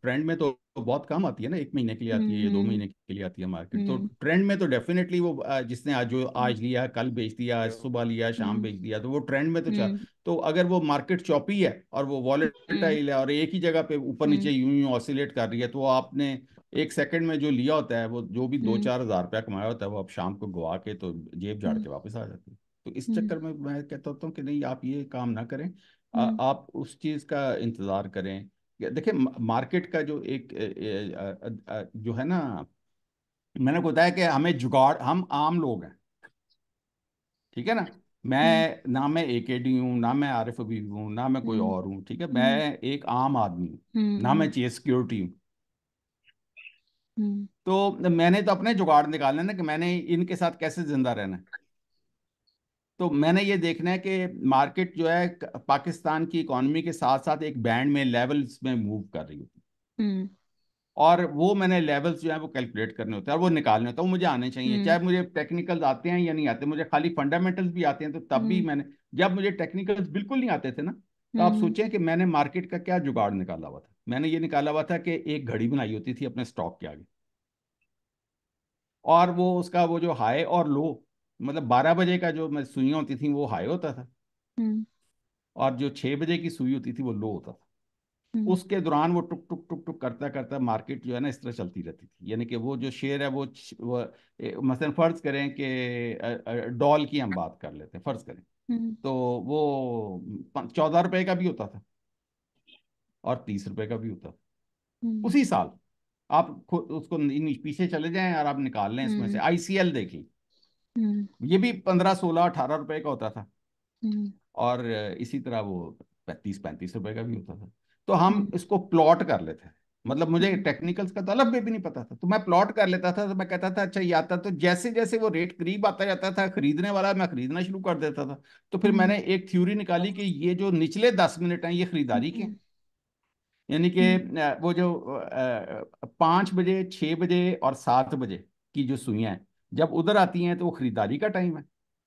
ट्रेंड में तो बहुत कम आती है ना, 1 महीने के लिए आती है या दो हम्म महीने के लिए आती है मार्केट। तो हम्म ट्रेंड में तो डेफिनेटली वो जिसने आज जो हम्म आज लिया कल बेच दिया, आज सुबह लिया शाम हम्म बेच दिया, तो वो ट्रेंड में तो हम्म तो अगर वो मार्केट चौपी है और वो हम्म वॉलेटाइल है और एक ही जगह पे ऊपर हम्म नीचे यूं यूं ऑसिलेट कर रही है, तो वो आपने 1 सेकंड में जो लिया होता है, वो जो भी दो हम्म चार हजार रुपया कमाया होता है, वो आप शाम को गवा के तो जेब झाड़ हम्म के वापस आ जाती है। तो इस हम्म चक्कर में मैं कहता होता हूँ कि नहीं, आप ये काम ना करें। हम्म आप उस चीज़ का इंतज़ार करें। देखिए, मार्केट का जो एक जो है ना, मैंने को बताया कि हमें जुगाड़, हम आम लोग हैं, ठीक है ना। हम्म ना मैं एकेडी हूँ, ना मैं आरिफ हबीब हूँ, ना मैं कोई हम्म और हूँ, ठीक है, मैं हम्म एक आम आदमी हूँ। ना मैं हम्म चीफ सिक्योरिटी हूँ। हम्म तो मैंने तो अपने जुगाड़ निकालने ना कि मैंने इनके साथ कैसे जिंदा रहना है। तो मैंने ये देखना है कि मार्केट जो है पाकिस्तान की इकॉनमी के साथ साथ एक बैंड में लेवल्स में मूव कर रही है। हम्म और वो मैंने लेवल्स जो है वो कैलकुलेट करने होते हैं और वो निकालने होते हैं, वो मुझे आने चाहिए, हम्म चाहे मुझे टेक्निकल्स आते हैं या नहीं आते। मुझे खाली फंडामेंटल्स भी आते हैं, तो तब भी हम्म मैंने, जब मुझे टेक्निकल्स बिल्कुल नहीं आते थे ना, तो आप हम्म सोचें कि मैंने मार्केट का क्या जुगाड़ निकाला हुआ था। मैंने ये निकाला हुआ था कि एक घड़ी बनाई होती थी अपने स्टॉक के आगे। और वो उसका वो जो हाई और लो, मतलब 12 बजे का जो मैं सुइयां होती थी वो हाई होता था, हम्म। और जो 6 बजे की सुई होती थी वो लो होता था। हम्म। उसके दौरान वो टुक टुक टुक टुक करता करता मार्केट जो है ना इस तरह चलती रहती थी, यानी कि वो जो शेयर है वो मसलन फर्ज करें कि डॉल की हम बात कर लेते हैं, फर्ज करें, हम्म। तो वो 14 रुपए का भी होता था और 30 रुपए का भी होता था हम्म। उसी साल। आप खुद उसको पीछे चले जाएं और आप निकाल लें इसमें से, हम्म। आईसीएल देख ली, हम्म। ये भी 15 16 18 रुपए का होता था, हम्म। और इसी तरह वो 35 35 रुपए का भी होता था। तो हम हम्म। इसको प्लॉट कर लेते थे, मतलब मुझे हम्म। टेक्निकल्स का तो अलग भी नहीं पता था, तो मैं प्लॉट कर लेता था, तो मैं कहता था अच्छा ये आता, तो जैसे जैसे वो रेट करीब आता जाता था खरीदने वाला, मैं खरीदना शुरू कर देता था। तो फिर हम्म। मैंने एक थ्योरी निकाली कि ये जो निचले 10 मिनट हैं ये खरीदारी के हैं। हम्म। यानी कि हम्म। वो जो 5 बजे 6 बजे और 7 बजे की जो सुइयां हैं, जब उधर आती हैं तो वो खरीदारी का टाइम है,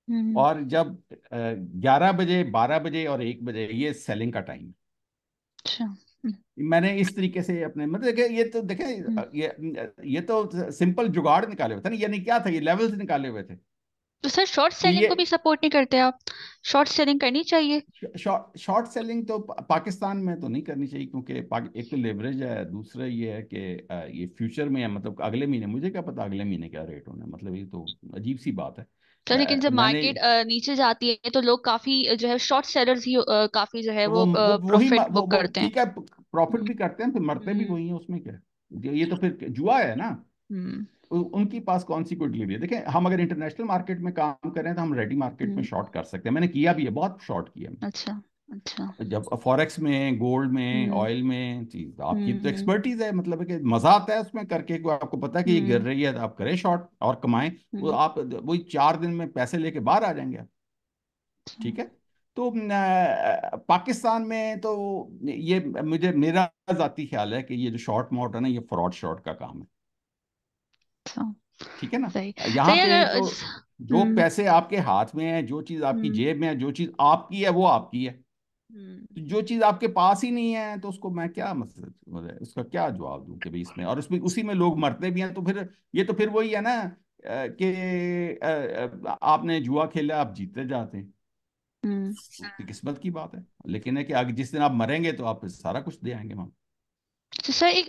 हम्म। और जब 11 बजे 12 बजे और 1 बजे ये सेलिंग का टाइम अच्छा। है। मैंने इस तरीके से अपने मतलब देखे, ये तो देखे, हम्म। ये तो सिंपल जुगाड़ निकाले हुए थे ना, यानी क्या था, ये लेवल्स निकाले हुए थे तो सर शॉर्ट कि सेलिंग ये को भी सपोर्ट नहीं करते आप? शॉर्ट सेलिंग करनी चाहिए। शॉर्ट शॉर्ट सेलिंग तो पाकिस्तान में तो नहीं करनी चाहिए, क्योंकि एक तो लेवरेज है, दूसरा ये है कि ये फ्यूचर में है, मतलब अगले महीने मुझे क्या पता अगले महीने क्या रेट होना है, मतलब ये तो अजीब सी बात है। तो लेकिन जब मैंने मार्केट नीचे जाती है तो लोग काफी जो है शॉर्ट सेलर्स ही काफी जो है तो वो वो वही प्रॉफिट बुक वो करते हैं। ठीक है, प्रॉफिट हम्म। भी करते हैं, फिर मरते भी हम्म। वही हैं, उसमें क्या है? ये तो फिर जुआ है ना। हम्म। उनकी पास कौन सी कोई डिलीवरी है? देखिए, हम अगर इंटरनेशनल मार्केट में काम करें तो हम रेडी मार्केट में हम्म। शॉर्ट कर सकते हैं, मैंने किया भी है, बहुत शॉर्ट किया है। अच्छा। अच्छा। जब फॉरेक्स में, गोल्ड में, हम्म। ऑयल में, चीज आपकी तो हम्म। एक्सपर्टीज है, मतलब है कि मजा आता है उसमें करके, को आपको पता है कि ये गिर हम्म। रही है तो आप करें शॉर्ट और कमाएं। वो हम्म। आप वही 4 दिन में पैसे लेके बाहर आ जाएंगे आप। अच्छा। ठीक है। तो पाकिस्तान में तो ये मुझे मेरा जाती ख्याल है कि ये जो शॉर्ट मोट है ना, ये फ्रॉड शॉर्ट का काम है। अच्छा। ठीक है ना। सही। यहाँ सही पे अगर तो जो हम्म। पैसे आपके हाथ में है, जो चीज आपकी हम्म। जेब में है, जो चीज आपकी है वो आपकी है। हम्म। तो जो चीज आपके पास ही नहीं है तो उसको मैं क्या मतलब उसका क्या जवाब दूं कि भाई इसमें, और उसमें उसी में लोग मरते भी हैं, तो फिर ये तो फिर वही है ना, कि आपने जुआ खेला, आप जीतते जाते हैं, हम्म। उसकी किस्मत की बात है, लेकिन है कि आगे जिस दिन आप मरेंगे तो आप सारा कुछ दे आएंगे वहां। तो सर एक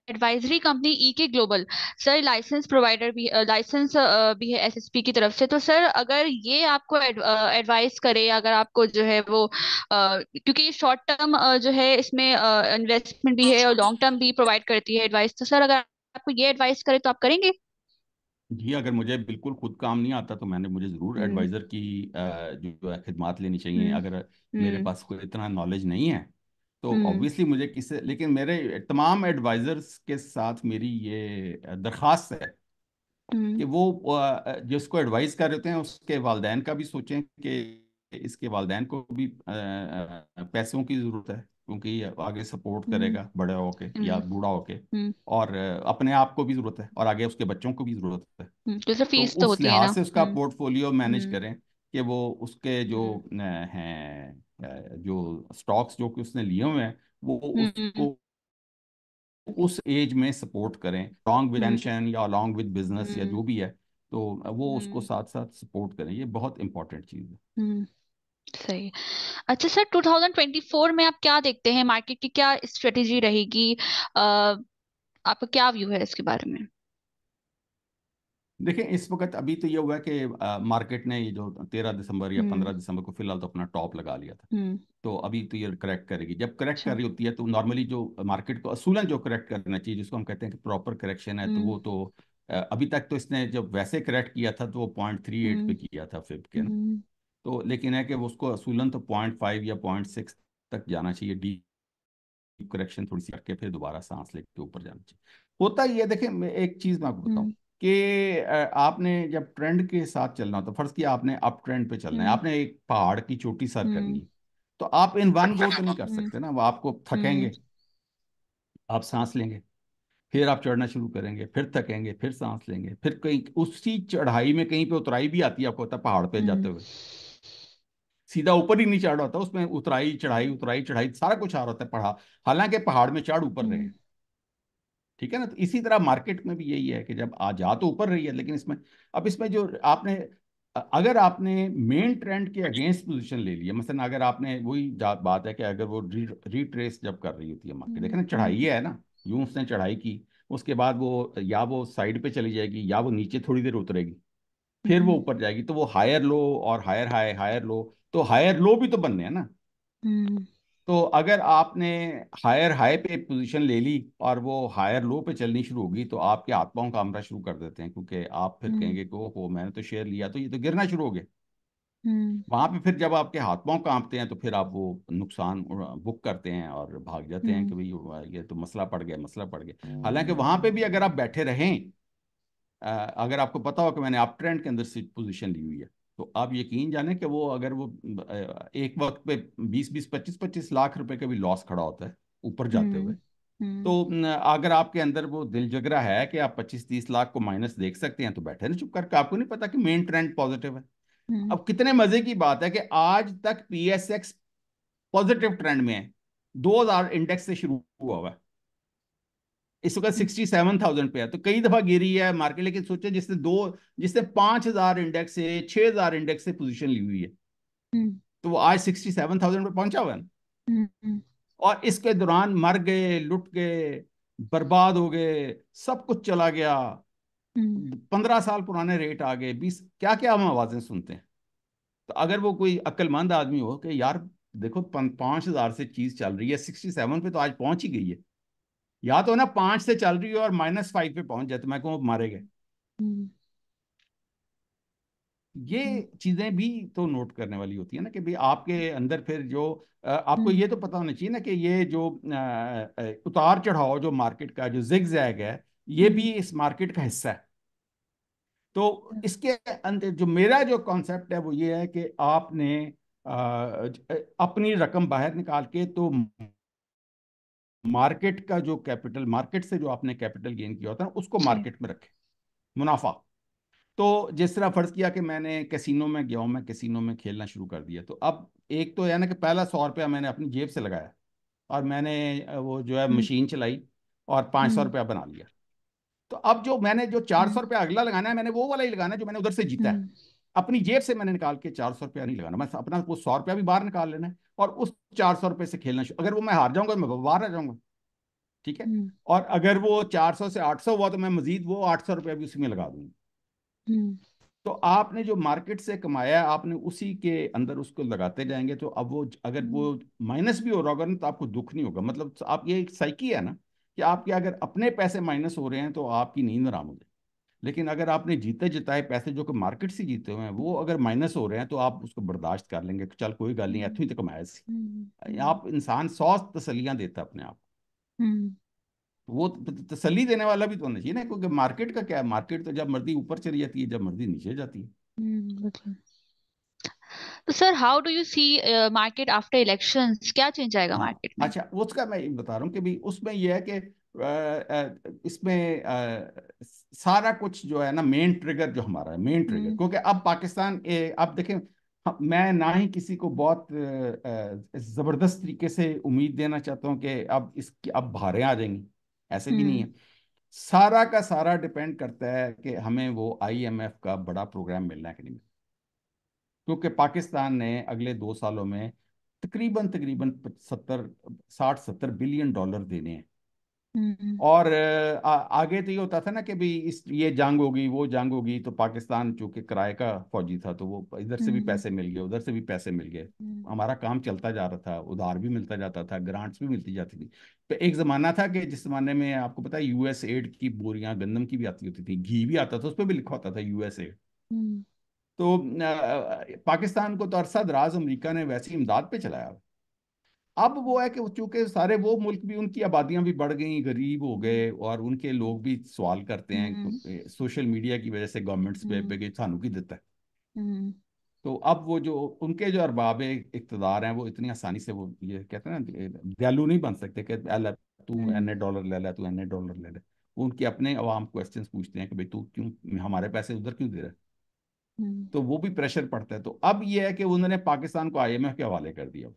एडवाइजरी कंपनी के ग्लोबल, सर लाइसेंस प्रोवाइडर भी, लाइसेंस भी है एसएसपी की तरफ से। तो सर अगर ये आपको एडवाइस करे, अगर आपको जो है वो क्योंकि ये शॉर्ट टर्म जो है इसमें इन्वेस्टमेंट भी है और लॉन्ग टर्म भी प्रोवाइड करती है एडवाइस, तो सर अगर आपको ये एडवाइस करे तो आप करेंगे? जी, अगर मुझे बिल्कुल खुद काम नहीं आता तो मुझे ज़रूर हम्म। एडवाइज़र की जो है खिदमात लेनी चाहिए। हम्म। अगर मेरे हम्म। पास कोई इतना नॉलेज नहीं है तो हम्म। ऑब्वियसली मुझे किससे, लेकिन मेरे तमाम एडवाइज़र्स के साथ मेरी ये दरख्वास्त है हम्म। कि वो जिसको एडवाइस कर रहे हैं उसके वालदैन का भी सोचें कि इसके वालदैन को भी पैसों की ज़रूरत है, क्योंकि ये आगे सपोर्ट हम्म। करेगा बड़े होके या हम्म। बूढ़ा होके, हम्म। और अपने आप को भी ज़रूरत है, और आगे उसके बच्चों को भी ज़रूरत है। तो सर तो फीस तो उस होती है ना। लिहाज से उसका हम्म। पोर्टफोलियो मैनेज हम्म। करें कि वो उसके जो हम्म। हैं जो स्टॉक्स जो कि उसने लिए हुए हैं वो हम्म। उसको उस एज में सपोर्ट करें, अलॉन्ग विद हम्म। पेंशन या अलॉन्ग विद बिजनेस या हम्म। जो भी है, तो वो उसको हम्म। साथ साथ सपोर्ट करें, ये बहुत इंपॉर्टेंट चीज़ है। हम्म। सही। अच्छा सर 2024 में आप क्या देखते हैं, मार्केट की क्या स्ट्रेटेजी रहेगी? आपका क्या व्यू है इसके बारे में? देखिए, इस वक्त अभी तो ये हुआ है कि मार्केट ने ये जो 13 दिसंबर या हम्म। 15 दिसंबर को फिलहाल तो अपना टॉप लगा लिया था। हम्म। तो अभी तो ये करेक्ट करेगी, जब करेक्ट कर अच्छा। रही होती है तो नॉर्मली जो मार्केट को असूलन जो करेक्ट करना चाहिए, जिसको हम कहते हैं कि प्रॉपर करेक्शन है, तो हम्म। वो तो अभी तक तो इसने जब वैसे करेक्ट किया था तो वो 0.38 पे हम्म। किया था फिब के ना। हम्म। तो लेकिन है कि वो उसको असूलन तो 0.5 या 0.6 तक जाना चाहिए, डीप करेक्शन थोड़ी सी करके फिर दोबारा सांस लेके ऊपर जाना चाहिए। होता ही है, देखिए मैं एक चीज मैं आपको बताऊं हम्म। कि आपने जब ट्रेंड के साथ चलना हो तो फर्ज किया आपने अप ट्रेंड पे चलना है, हम्म। आपने एक पहाड़ की चोटी सर हम्म। करनी है, तो आप इन वन गो तो नहीं कर हम्म। सकते ना, वो आपको हम्म। थकेंगे, आप सांस लेंगे, फिर आप चढ़ना शुरू करेंगे, फिर थकेंगे, फिर सांस लेंगे, फिर कहीं उसी चढ़ाई में कहीं पे उतराई भी आती है, आपको पता है, पहाड़ पे हम्म। जाते हुए सीधा ऊपर ही नहीं चढ़ रहा होता, उसमें उतराई चढ़ाई सारा कुछ आ रहा होता है पहाड़, हालांकि पहाड़ में चढ़ ऊपर रहे हम्म। हैं। ठीक है ना। तो इसी तरह मार्केट में भी यही है कि जब आ जा तो ऊपर रही है, लेकिन इसमें अब इसमें जो आपने अगर आपने मेन ट्रेंड के अगेंस्ट पोजीशन ले लिया, मसलन अगर आपने वही बात है कि अगर वो रिट्रेस जब कर रही होती है मार्केट, देखे ना चढ़ाई है ना, यूं उसने चढ़ाई की, उसके बाद वो या वो साइड पे चली जाएगी या वो नीचे थोड़ी देर उतरेगी, फिर वो ऊपर जाएगी, तो वो हायर लो और हायर हाई हायर लो, तो हायर लो भी तो बनने हैं ना। हम्म तो अगर आपने हायर हाई पे पोजीशन ले ली और वो हायर लो पे चलनी शुरू होगी, तो आपके हाथ पांव कांपना शुरू कर देते हैं, क्योंकि आप फिर हम्म कहेंगे कि ओहो मैंने तो शेयर लिया, तो ये तो गिरना शुरू हो गया। हम्म वहां पे फिर जब आपके हाथ पांव कांपते हैं तो फिर आप वो नुकसान बुक करते हैं और भाग जाते हैं कि हम्म भाई ये तो मसला पड़ गया, मसला पड़ गया। हालांकि वहां पे भी अगर आप बैठे रहें, अगर आपको पता हो कि मैंने अप ट्रेंड के अंदर से पोजीशन ली हुई है, तो आप यकीन जाने कि वो अगर वो एक वक्त पे 20-20 25-25 लाख रुपए का भी लॉस खड़ा होता है ऊपर जाते हुए, हम्म हम्म तो अगर आपके अंदर वो दिल जगरा है कि आप 25-30 लाख को माइनस देख सकते हैं, तो बैठे ना चुप करके, आपको नहीं पता कि मेन ट्रेंड पॉजिटिव है। हम्म अब कितने मजे की बात है कि आज तक पीएसएक्स पॉजिटिव ट्रेंड में है, 2000 इंडेक्स से शुरू हुआ हुआ है, इस वक्त 67,000 पे है, तो कई दफा गिरी है मार्केट, लेकिन सोचे जिसने 5,000 इंडेक्स से 6,000 इंडेक्स से पोजीशन ली हुई है, हम्म तो वो आज 67,000 पे पहुंचा हुआ है ना। हम्म और इसके दौरान मर गए, लुट गए, बर्बाद हो गए, सब कुछ चला गया, हम्म 15 साल पुराने रेट आ गए, 20, क्या क्या हम आवाजें सुनते हैं। तो अगर वो कोई अक्लमंद आदमी हो कि यार देखो 5,000 से चीज चल रही है, 67 पे तो आज पहुंच ही गई है, या तो ना 5 से चल रही है और -5 पे पहुंच जाए, तो मैं कहूँ मारे गए। हम्म ये चीजें भी तो नोट करने वाली होती है ना कि भाई आपके अंदर फिर जो आपको हम्म ये तो पता होना चाहिए ना कि ये जो उतार चढ़ाव जो मार्केट का जो जिग जैग है, ये हम्म भी इस मार्केट का हिस्सा है। तो इसके अंदर जो मेरा जो कॉन्सेप्ट है वो ये है कि आपने अपनी रकम बाहर निकाल के, तो मार्केट का जो कैपिटल, मार्केट से जो आपने कैपिटल गेन किया होता है ना, उसको जी मार्केट में रखें, मुनाफा। तो जिस तरह फर्ज किया कि मैंने कैसीनो में गया हूं, मैं कैसीनो में खेलना शुरू कर दिया, तो अब एक तो है ना कि पहला 100 रुपया मैंने अपनी जेब से लगाया और मैंने वो जो है हम्म मशीन चलाई और 500 हम्म रुपया बना लिया। तो अब जो मैंने जो 400 रुपया अगला लगाना है, मैंने वो वाला ही लगाना है जो मैंने उधर से जीता है। हम्म अपनी जेब से मैंने निकाल के 400 रुपया नहीं लगाना, मैं अपना वो 100 रुपया भी बाहर निकाल लेना है और उस 400 रुपये से खेलना शुरू। अगर वो मैं हार जाऊंगा तो मैं बाहर आ जाऊंगा, ठीक है। हम्म और अगर वो 400 से 800 हुआ, तो मैं मजीद वो 800 रुपया भी उसी में लगा दूंगा। हम्म तो आपने जो मार्केट से कमाया है, आपने उसी के अंदर उसको लगाते जाएंगे, तो अब वो अगर वो माइनस भी हो रहा होगा ना, तो आपको दुख नहीं होगा। मतलब आप, ये एक साइकी है ना कि आपके अगर अपने पैसे माइनस हो रहे हैं तो आपकी नींद हराम हो जाए, लेकिन अगर आपने जीते जिताए पैसे जो कि मार्केट से जीते हुए हैं, वो अगर माइनस हो रहे हैं, तो आप उसको बर्दाश्त कर लेंगे कि चल कोई गल नहीं, इतों ही तो कमाया सी। हम्म आप इंसान 100 तसलियां देता है अपने आप हम्म को। वो तसल्ली देने वाला भी तो होना चाहिए ना, क्योंकि मार्केट का क्या है, मार्केट तो जब मर्जी ऊपर चली जाती है, जब मर्जी नीचे जाती है। बिल्कुल। तो sir, how do you see market after elections? क्या चेंज आएगा हाँ, मार्केट में? अच्छा, उसका मैं ये बता रहा हूँ कि भी उसमें ये है कि इसमें सारा कुछ जो है ना, मेन ट्रिगर जो हमारा है, मेन ट्रिगर, हम्म क्योंकि अब पाकिस्तान अब देखें, मैं ना ही किसी को बहुत जबरदस्त तरीके से उम्मीद देना चाहता हूँ कि अब इसकी अब बहारें आ जाएंगी, ऐसे भी नहीं हम्म है। सारा का सारा डिपेंड करता है कि हमें वो आईएमएफ का बड़ा प्रोग्राम मिलना है कि नहीं, क्योंकि पाकिस्तान ने अगले 2 सालों में तकरीबन तकरीबन 60-70 बिलियन डॉलर देने हैं। हम्म और आगे तो ये होता था ना कि भाई इस ये जंग होगी, वो जंग होगी, तो पाकिस्तान चूंकि किराए का फौजी था, तो वो इधर से भी हम्म पैसे मिल गए, उधर से भी पैसे मिल गए, हम्म हमारा काम चलता जा रहा था, उधार भी मिलता जाता था, ग्रांट्स भी मिलती जाती थी। तो एक जमाना था कि जिस जमाने में आपको पता है यूएस एड की बोरियां गंदम की भी आती होती थी, घी भी आता था, उस पर भी लिखा होता था यूएस एड। हम्म तो पाकिस्तान को तो अरसा दराज अमरीका ने वैसी इमदाद पे चलाया। अब वो है कि चूंकि सारे वो मुल्क भी, उनकी आबादियां भी बढ़ गई, गरीब हो गए, और उनके लोग भी सवाल करते हम्म हैं सोशल मीडिया की वजह से गवर्नमेंट्स पे कि सानू की देता है। हम्म तो अब वो जो उनके जो अरबाब इख्तदार हैं, वो इतनी आसानी से वो ये कहते हैं ना, दयालु नहीं बन सकते कि "अल्लाह, तू हम्म एन डॉलर ले ले, तू एन डॉलर ले ले"। वो उनके अपने अवाम क्वेश्चंस पूछते हैं कि भाई तू क्यों हमारे पैसे उधर क्यों दे रहा है। हम्म तो वो भी प्रेशर पड़ता है। तो अब ये है कि उन्होंने पाकिस्तान को आईएमएफ के हवाले कर दिया।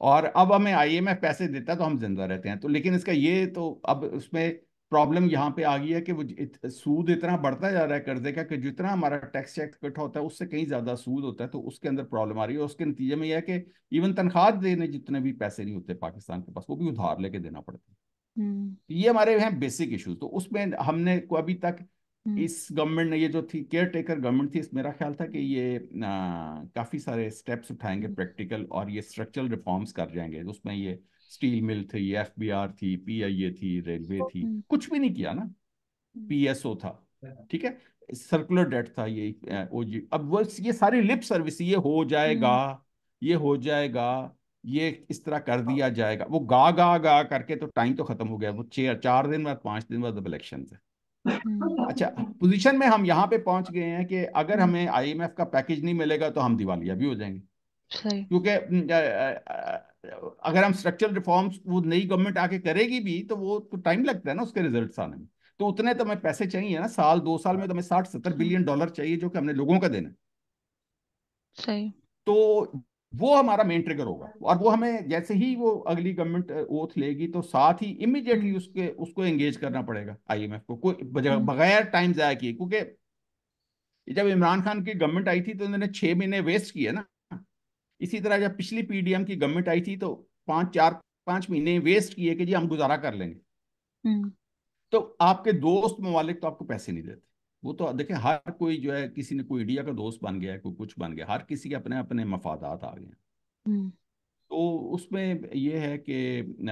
और अब हमें आईएमएफ पैसे देता है तो हम जिंदा रहते हैं। तो लेकिन इसका ये तो अब उसमें प्रॉब्लम यहाँ पे आ गई है कि वो सूद इतना बढ़ता जा रहा है कर्जे का कि जितना हमारा टैक्स चेक इकट्ठा होता है उससे कहीं ज्यादा सूद होता है। तो उसके अंदर प्रॉब्लम आ रही है। उसके नतीजे में यह है कि इवन तनख्वाह देने जितने भी पैसे नहीं होते पाकिस्तान के पास, वो भी उधार लेके देना पड़ता है। हम्म। ये हमारे हैं बेसिक इश्यूज। तो उसमें हमने को अभी तक हम्म। इस गवर्नमेंट ने, ये जो थी केयर टेकर गवर्नमेंट थी, मेरा ख्याल था कि ये काफी सारे स्टेप्स उठाएंगे प्रैक्टिकल, और ये स्ट्रक्चरल रिफॉर्म्स कर जाएंगे। तो उसमें ये स्टील मिल थी, एफबीआर थी, पीआईए थी, रेलवे थी, हम्म। कुछ भी नहीं किया ना। पीएसओ था, ठीक है, सर्कुलर डेट था, ये ओजी। अब वो ये सारी लिप सर्विस, ये हो जाएगा, हम्म। ये हो जाएगा, ये इस तरह कर दिया जाएगा, वो गा गा गा करके तो टाइम तो खत्म हो गया। वो 4 दिन बाद, 5 दिन बाद अब इलेक्शन है। अच्छा, पोजीशन में हम यहाँ पे पहुंच गए हैं कि अगर हम्म। हमें आईएमएफ का पैकेज नहीं मिलेगा तो हम दिवालिया भी हो जाएंगे। सही। क्योंकि अगर हम स्ट्रक्चरल रिफॉर्म्स वो नई गवर्नमेंट आके करेगी भी तो वो तो टाइम लगता है ना उसके रिजल्ट्स आने में। तो उतने तो हमें पैसे चाहिए ना, साल 2 साल में तो हमें 60-70 बिलियन डॉलर चाहिए जो कि हमने लोगों का देना है। सही। तो वो हमारा मेन ट्रिगर होगा। और वो हमें जैसे ही वो अगली गवर्नमेंट ओथ लेगी तो साथ ही इमिडिएटली हम्म। उसके उसको एंगेज करना पड़ेगा आईएमएफ को, कोई हम्म। बगैर टाइम जाया किए। क्योंकि जब इमरान खान की गवर्नमेंट आई थी तो उन्होंने 6 महीने वेस्ट किए ना। इसी तरह जब पिछली पीडीएम की गवर्नमेंट आई थी तो 5 4 5 महीने वेस्ट किए कि जी हम गुजारा कर लेंगे। हम्म। तो आपके दोस्त ममालिक तो आपको पैसे नहीं देते। वो तो देखिए, हर कोई जो है, किसी ने कोई इंडिया का दोस्त बन गया है, कोई कुछ बन गया, हर किसी के अपने अपने मफादात आ गए हैं। हम्म। तो उसमें ये है कि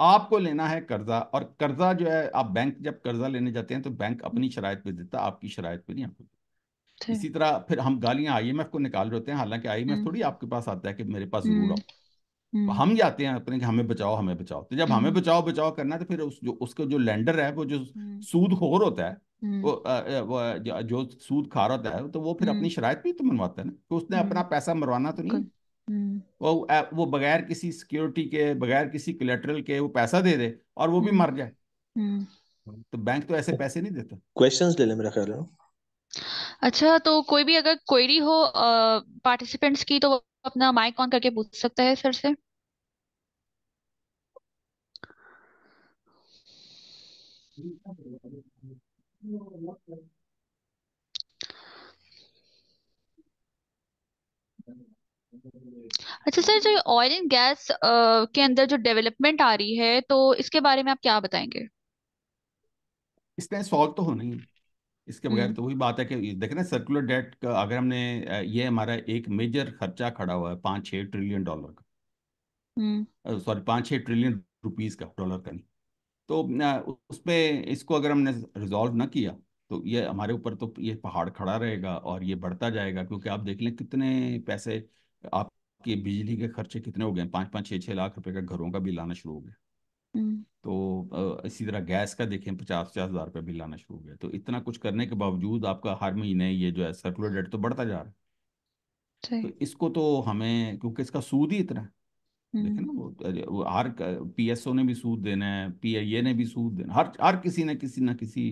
आपको लेना है कर्जा, और कर्जा जो है, आप बैंक जब कर्जा लेने जाते हैं तो बैंक अपनी शराइत पे देता है, आपकी शराइत पे नहीं आपको। सही। इसी तरह फिर हम गालियां आईएमएफ को निकाल रहे होते हैं, हालांकि आईएमएफ हम्म। थोड़ी आपके पास आता है कि मेरे पास जरूर हम्म। आओ। हम्म। हम जाते हैं अपने कि हमें बचाओ, हमें बचाओ। तो जब हमें हम्म। बचाओ बचाओ करना है तो फिर उसका जो लेंडर है, वो जो हम्म। सूदखोर होता है, हम्म। वो जो सूद खा रहा होता है, तो वो फिर हम्म। अपनी शराइत पे ही तो मनवाता है ना। तो उसने अपना हम्म। पैसा मरवाना तो नहीं है। हम्म। वो बगैर किसी सिक्योरिटी के, बगैर किसी कोलेटरल के वो पैसा दे दे और वो भी हम्म। मर जाए। हम्म। तो बैंक तो ऐसे पैसे नहीं देता। क्वेश्चंस ले ले मेरा ख्याल है। अच्छा, तो कोई भी अगर क्वेरी हो पार्टिसिपेंट्स की तो वो अपना माइक ऑन करके पूछ सकता है सर से। अच्छा सर, जो ऑयल एंड गैस के अंदर जो डेवलपमेंट आ रही है तो इसके बारे में आप क्या बताएंगे? इसमें सॉल्व तो होना ही है। इसके बगैर हम्म। तो वही बात है कि देखें ना, सर्कुलर डेट का अगर हमने ये हमारा एक मेजर खर्चा खड़ा हुआ है 5-6 ट्रिलियन डॉलर हम्म। का, सॉरी 5-6 ट्रिलियन रुपीस का, डॉलर का नहीं। तो उस पे इसको अगर हमने रिजॉल्व ना किया तो ये हमारे ऊपर तो ये पहाड़ खड़ा रहेगा और ये बढ़ता जाएगा। क्योंकि आप देख लें कितने पैसे आपके बिजली के खर्चे कितने हो गए, 5-5 6-6 लाख रुपए का घरों का बिल आना शुरू हो गया। हम्म। तो इसी तरह गैस का देखें, 50-50 हज़ार रुपये बिल आना शुरू हो गया। तो इतना कुछ करने के बावजूद आपका हर महीने ये जो है सर्कुलर डेट तो बढ़ता जा रहा है। तो सही। इसको तो हमें, क्योंकि इसका सूद ही इतना है। देखे हम्म। ना, वो हर पीएसओ ने भी सूद देना है, पीआईए ने भी सूद देना, हर हर किसी ने किसी ना किसी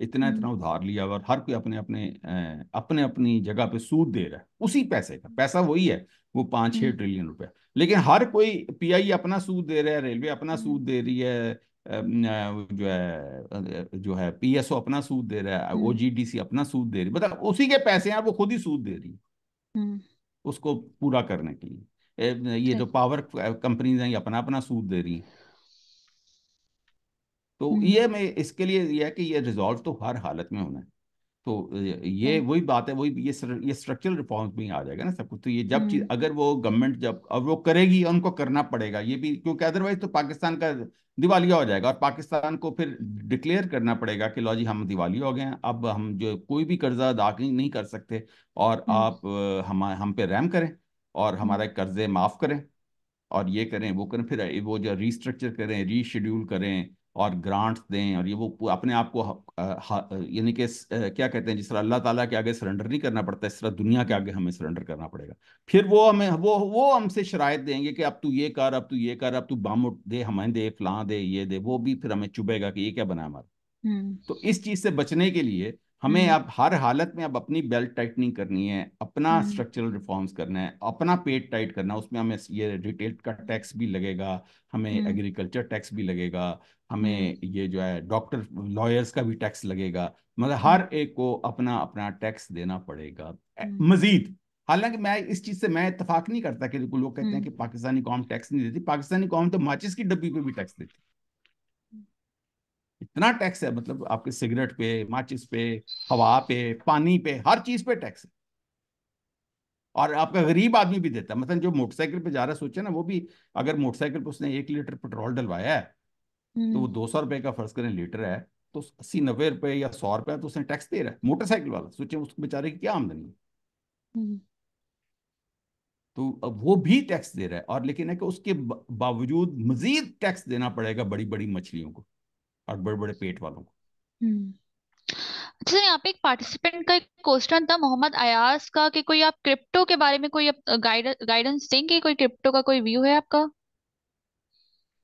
इतना हम्म। इतना उधार लिया हुआ, और हर कोई अपने अपने अपने अपनी जगह पे सूद दे रहा है। उसी पैसे का पैसा वही है, वो 5-6 ट्रिलियन रुपए। लेकिन हर कोई, पीआई अपना सूद दे रहा है, रेलवे अपना हम्म। सूद दे रही है, जो है पीएसओ अपना सूद दे रहा है, हम्म। ओजीडीसी अपना सूद दे रही है। मतलब उसी के पैसे हैं, वो खुद ही सूद दे रही है हम्म। उसको पूरा करने के लिए। ये सही। जो पावर कंपनीज हैं, ये अपना अपना सूद दे रही हैं। तो हम्म। ये मैं इसके लिए ये है कि ये रिजॉल्व तो हर हालत में होना है। तो ये सही। वही बात है, वही ये स्ट्रक्चरल रिफॉर्म्स में ही आ जाएगा ना सब कुछ। तो ये जब चीज, हम्म। अगर वो गवर्नमेंट जब अब वो करेगी, उनको करना पड़ेगा ये भी, क्योंकि अदरवाइज तो पाकिस्तान का दिवालिया हो जाएगा। और पाकिस्तान को फिर डिक्लेयर करना पड़ेगा कि लो जी हम दिवालिया हो गए हैं, अब हम जो कोई भी कर्जा अदा नहीं कर सकते, और हम्म। आप हम पे रहम करें और हम्म। हमारे कर्जे माफ करें, और ये करें वो करें, फिर वो जो रीस्ट्रक्चर करें, रीशेड्यूल करें, और ग्रांट्स दें, और ये वो अपने आप को यानी कि क्या कहते हैं, जिस तरह अल्लाह ताला के आगे सरेंडर नहीं करना पड़ता, इस तरह दुनिया के आगे हमें सरेंडर करना पड़ेगा। फिर वो हमें वो हमसे शराइत देंगे कि अब तू ये कर, अब तू ये कर, अब तू बम दे, हमें दे, फलां दे, ये दे, वो भी फिर हमें चुभेगा कि ये क्या बना हमारा। हम्म। तो इस चीज से बचने के लिए हमें अब हर हालत में अब अपनी बेल्ट टाइटनिंग करनी है, अपना हम्म स्ट्रक्चरल रिफॉर्म्स करना है, अपना पेट टाइट करना है। उसमें हमें ये रिटेल का टैक्स भी लगेगा, हमें हम्म एग्रीकल्चर टैक्स भी लगेगा, हम्म हमें ये जो है डॉक्टर लॉयर्स का भी टैक्स लगेगा। मतलब हम्म हर एक को अपना अपना टैक्स देना पड़ेगा हम्म मजीद। हालांकि मैं इस चीज से मैं इत्तेफाक नहीं करता कि लोग कहते हैं हम्म कि पाकिस्तानी कौम टैक्स नहीं देती। पाकिस्तानी कौम तो माचिस की डब्बी पे भी टैक्स देती। इतना टैक्स है, मतलब आपके सिगरेट पे, माचिस पे, हवा पे, पानी पे, हर चीज पे टैक्स है। और आपका गरीब आदमी भी देता है। मतलब जो मोटरसाइकिल पे जा रहा है, सोचे ना, वो भी अगर मोटरसाइकिल पे उसने 1 लीटर पेट्रोल डलवाया है, तो हम्म वो 200 रुपए का फर्ज करें लीटर है, तो 80-90 रुपए या 100 रुपए तो उसने टैक्स दे रहा है मोटरसाइकिल वाला। सोचे उस बेचारे की क्या आमदनी है। हम्म तो अब वो भी टैक्स दे रहा है, और लेकिन है कि उसके बावजूद मजीद टैक्स देना पड़ेगा बड़ी बड़ी मछलियों को और बड़े बड़े पेट वालों को। हम्म। अच्छा, यहाँ पे एक पार्टिसिपेंट का एक क्वेश्चन था मोहम्मद अयाज का, कि कोई आप क्रिप्टो के बारे में कोई गाइडेंस देंगे, कोई क्रिप्टो का कोई व्यू है आपका?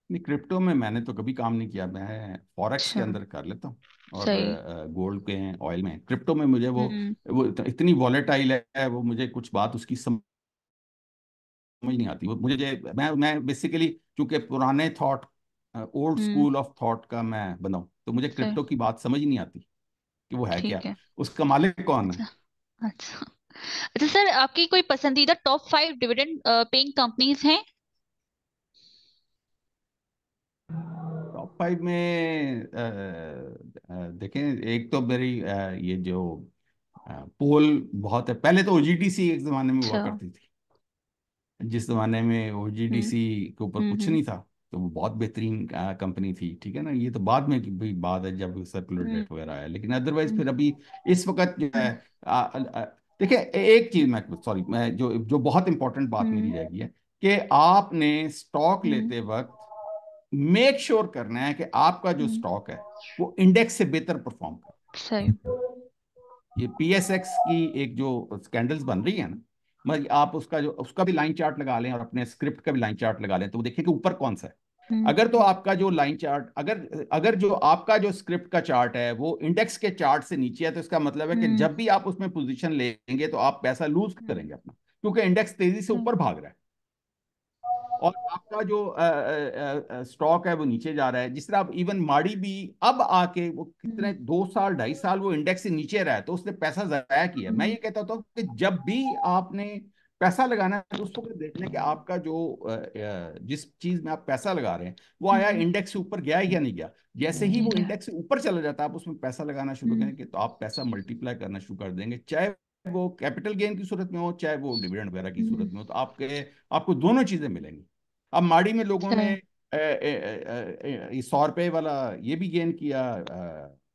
नहीं, क्रिप्टो में मैंने तो कभी काम नहीं किया। मैं फॉरेक्स के अच्छा। अंदर कर लेता हूँ, और सही। गोल्ड के, ऑयल में। क्रिप्टो में मुझे हम्म वो इतनी वॉलेटाइल है, वो मुझे कुछ बात उसकी समझ नहीं आती। वो मुझे, मैं बेसिकली, चूंकि पुराने thought, old hmm. School of thought का मैं बनाऊं, तो मुझे सही। क्रिप्टो की बात समझ ही नहीं आती कि वो है क्या, ठीक है। उसका मालिक कौन है। अच्छा। अच्छा। अच्छा सर, आपकी कोई पसंदीदा टॉप 5 डिविडेंड पेइंग कंपनीज हैं? टॉप 5 में देखें, एक तो मेरी ये जो पोल बहुत है। पहले तो ओजीडीसी एक जमाने में हुआ अच्छा। करती थी, जिस जमाने में हम्म ओजीडीसी के ऊपर कुछ हम्म नहीं था, तो वो बहुत बेहतरीन कंपनी थी। ठीक है ना, ये तो बाद में की भी बात है जब सर्कुलर हम्म डेट वगैरह आया, लेकिन अदरवाइज हम्म फिर अभी इस वक्त जो है, हम्म देखिए, एक चीज मैं, सॉरी, मैं जो जो बहुत इंपॉर्टेंट बात मेरी हम्म रहेगी है कि आपने स्टॉक हम्म लेते वक्त मेक श्योर करना है कि आपका जो हम्म, स्टॉक है वो इंडेक्स से बेहतर परफॉर्म करे। सही। ये पीएसएक्स की एक जो स्कैंडल्स बन रही है ना, मतलब आप उसका भी लाइन चार्ट लगा लें और अपने स्क्रिप्ट का भी लाइन चार्ट लगा लें, तो वो देखिए कि ऊपर कौन सा है। अगर तो आपका जो लाइन चार्ट, अगर अगर जो आपका जो स्क्रिप्ट का चार्ट है वो इंडेक्स के चार्ट से नीचे है, तो इसका मतलब है कि हम्म जब भी आप उसमें पोजीशन लेंगे तो आप पैसा लूज हम्म करेंगे अपना, क्योंकि इंडेक्स तेजी से सही। ऊपर भाग रहा है और आपका जो स्टॉक है वो नीचे जा रहा है। जिस तरह अब इवन माड़ी भी अब आके वो हम्म कितने 2 साल 2.5 साल वो इंडेक्स से नीचे रहा है, तो उसने पैसा जाया किया। मैं हम्म ये कहता हूँ कि जब भी आपने पैसा लगाना है तो उसको देख लें कि आपका जो जिस चीज में आप पैसा लगा रहे हैं वो आया हम्म, इंडेक्स से ऊपर गया है या नहीं गया। जैसे ही नहीं वो गया। इंडेक्स से ऊपर चला जाता है, आप उसमें पैसा लगाना शुरू हम्म करेंगे, तो आप पैसा मल्टीप्लाई करना शुरू कर देंगे, चाहे वो कैपिटल गेन की सूरत में हो, चाहे वो डिविडेंड वगैरह की हम्म, सूरत में हो। तो आपको दोनों चीजें मिलेंगी। अब माड़ी में लोगों ने सही। ये 100 रुपए वाला ये भी गेन किया,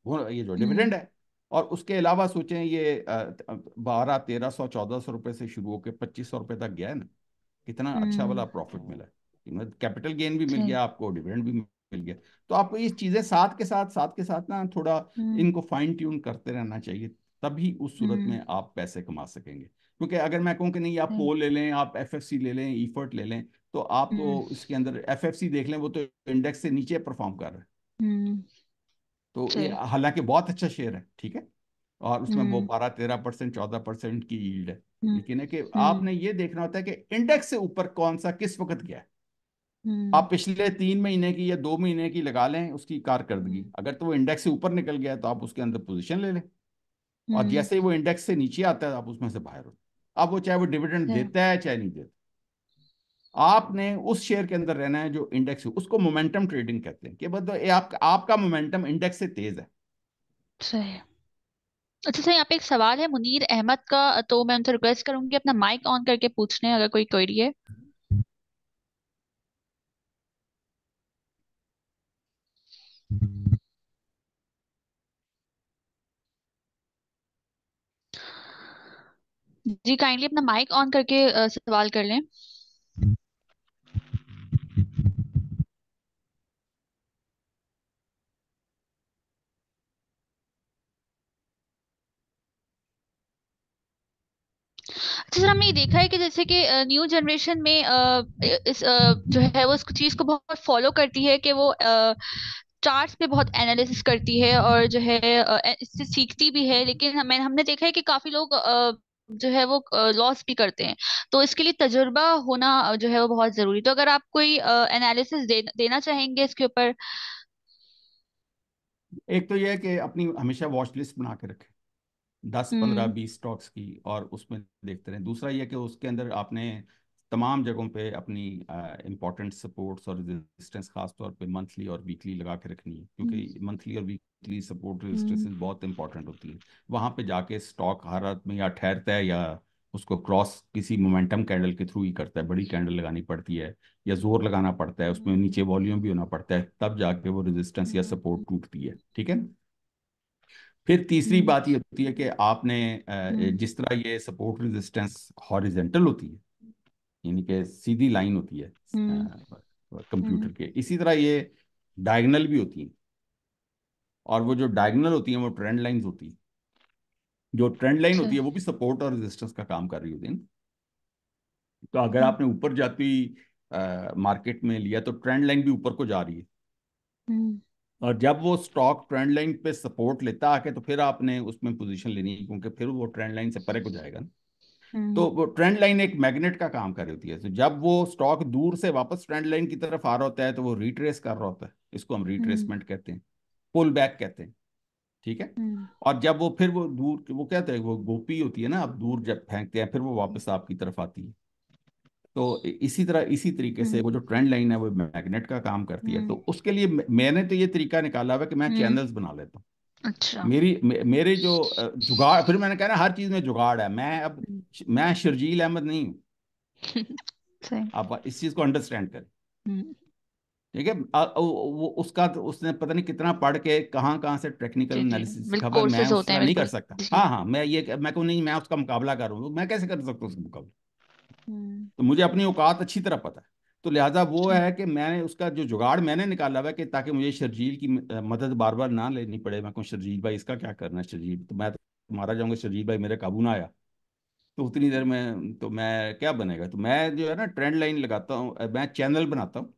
वो ये जो हम्म डिविडेंड है। और उसके अलावा सोचें, ये 1200, 1300, 1400 रुपए से शुरू होकर 2500 रुपए तक गया है ना, कितना अच्छा वाला हम्म, प्रॉफिट मिला है। मतलब कैपिटल गेन भी मिल सही। गया आपको, डिविडेंड भी मिल गया। तो आपको ये चीजें साथ के साथ ना थोड़ा हम्म इनको फाइन ट्यून करते रहना चाहिए, तभी उस सूरत हम्म, में आप पैसे कमा सकेंगे। क्योंकि अगर मैं कहूँ कि नहीं, आप सही। पोल ले लें, आप एफएफसी ले लें, ईफर्ट ले लें, तो आप हम्म तो इसके अंदर एफएफसी देख लें, वो तो इंडेक्स से नीचे परफॉर्म कर रहा है। हम्म, तो ये सही। हालांकि बहुत अच्छा शेयर है, ठीक है, और उसमें वो हम्म 12-13%, 14% की यील्ड है। हम्म लेकिन है कि हम्म आपने ये देखना होता है कि इंडेक्स से ऊपर कौन सा किस वक्त गया है। हम्म आप पिछले 3 महीने की या 2 महीने की लगा लें उसकी कारकर्दगी, हम्म अगर तो वो इंडेक्स से ऊपर निकल गया है तो आप उसके अंदर पोजीशन ले लें, और हम्म, जैसे ही वो इंडेक्स से नीचे आता है आप उसमें से बाहर हो। अब वो चाहे वो डिविडेंड सही। देता है चाहे नहीं देता, आपने उस शेयर के अंदर रहना है जो इंडेक्स है। उसको मोमेंटम ट्रेडिंग कहते हैं, कि मतलब ये आपका मोमेंटम इंडेक्स से तेज है। सही। अच्छा सर, यहाँ पे एक सवाल है मुनीर अहमद का, तो मैं उनसे रिक्वेस्ट करूंगी अपना माइक ऑन करके पूछ लें अगर कोई क्वेरी है। जी, काइंडली अपना माइक ऑन करके सवाल कर लें। अच्छा सर, हमने ये देखा है कि जैसे कि न्यू जनरेशन में जो है वो इस चीज को बहुत फॉलो करती है कि वो चार्ट्स पे बहुत एनालिसिस करती है और जो है इससे सीखती भी है, लेकिन हमने देखा है कि काफी लोग जो है वो लॉस भी करते हैं। तो इसके लिए तजुर्बा होना जो है वो बहुत जरूरी। तो अगर आप कोई एनालिसिस देना चाहेंगे इसके ऊपर। एक तो यह है कि अपनी हमेशा वॉच लिस्ट बना के रखें, 10 15 20 स्टॉक्स की, और उसमें देखते रहें। दूसरा यह कि उसके अंदर आपने तमाम जगहों पे अपनी इंपॉर्टेंट सपोर्ट्स और रेजिस्टेंस खास तौर पे मंथली और वीकली लगा के रखनी है, क्योंकि मंथली और वीकली सपोर्ट रेजिस्टेंस बहुत इंपॉर्टेंट होती है। वहाँ पे जाके स्टॉक हर हालत में या ठहरता है या उसको क्रॉस किसी मोमेंटम कैंडल के थ्रू ही करता है, बड़ी कैंडल लगानी पड़ती है या जोर लगाना पड़ता है, उसमें नीचे वॉल्यूम भी होना पड़ता है, तब जाके वो रेजिस्टेंस या सपोर्ट टूटती है। ठीक है। फिर तीसरी बात ये होती है कि आपने जिस तरह ये सपोर्ट रेजिस्टेंस हॉरिजेंटल होती है, यानी कि सीधी लाइन होती है कंप्यूटर के, इसी तरह ये डायगोनल भी होती है। और वो जो डायगोनल होती है वो ट्रेंड लाइंस होती है। जो ट्रेंड लाइन होती है वो भी सपोर्ट और रेजिस्टेंस का काम कर रही होती है ना। तो अगर आपने ऊपर जाती मार्केट में लिया तो ट्रेंड लाइन भी ऊपर को जा रही है, और जब वो स्टॉक ट्रेंड लाइन पे सपोर्ट लेता आके तो फिर आपने उसमें पोजीशन लेनी है, क्योंकि फिर वो ट्रेंड लाइन से परे को जाएगा ना। तो वो ट्रेंड लाइन एक मैग्नेट का काम कर रही होती है। तो जब वो स्टॉक दूर से वापस ट्रेंड लाइन की तरफ आ रहा होता है तो वो रिट्रेस कर रहा होता है, इसको हम रिट्रेसमेंट कहते हैं, पुल बैक कहते हैं। ठीक है। और जब वो फिर वो दूर, वो कहते हैं वो गोपी होती है ना, आप दूर जब फेंकते हैं फिर वो वापस आपकी तरफ आती है। तो इसी तरह इसी तरीके से वो जो ट्रेंड लाइन है वो मैग्नेट का काम करती है। तो उसके लिए मैंने तो ये तरीका निकाला हुआ है कि मैं चैनल्स बना लेता हूँ। अच्छा। मेरे जो जुगाड़, फिर मैंने कहा ना हर चीज में जुगाड़ है। मैं शर्जील अहमद नहीं हूँ। सही। आप इस चीज को अंडरस्टैंड करें। हम्म। ठीक है। वो उसका तो उसने पता नहीं कितना पढ़ के कहाँ कहाँ से टेक्निकल जी जी, एनालिसिस सीखा बिल्कुल हुआ है, मैं कोर्सेज उस होते हैं तरह नहीं कर बिल्कुल। सकता। जी। हाँ हाँ, मैं कहूँ नहीं मैं उसका मुकाबला करूँ, मैं कैसे कर सकता हूँ उसका मुकाबला। हम्म। तो मुझे अपनी औकात अच्छी तरह पता है। तो लिहाजा वो अच्छा। है कि मैंने उसका जो जुगाड़ मैंने निकाला हुआ है कि ताकि मुझे शर्जील की मदद बार बार ना लेनी पड़े। मैं कहूँ शर्जील भाई इसका क्या करना है, शर्जील तो मैं तो मारा जाऊंगा, शर्जील भाई मेरे काबू ना आया तो उतनी देर में तो मैं क्या बनेगा। तो मैं जो है ना ट्रेंड लाइन लगाता हूँ, मैं चैनल बनाता हूँ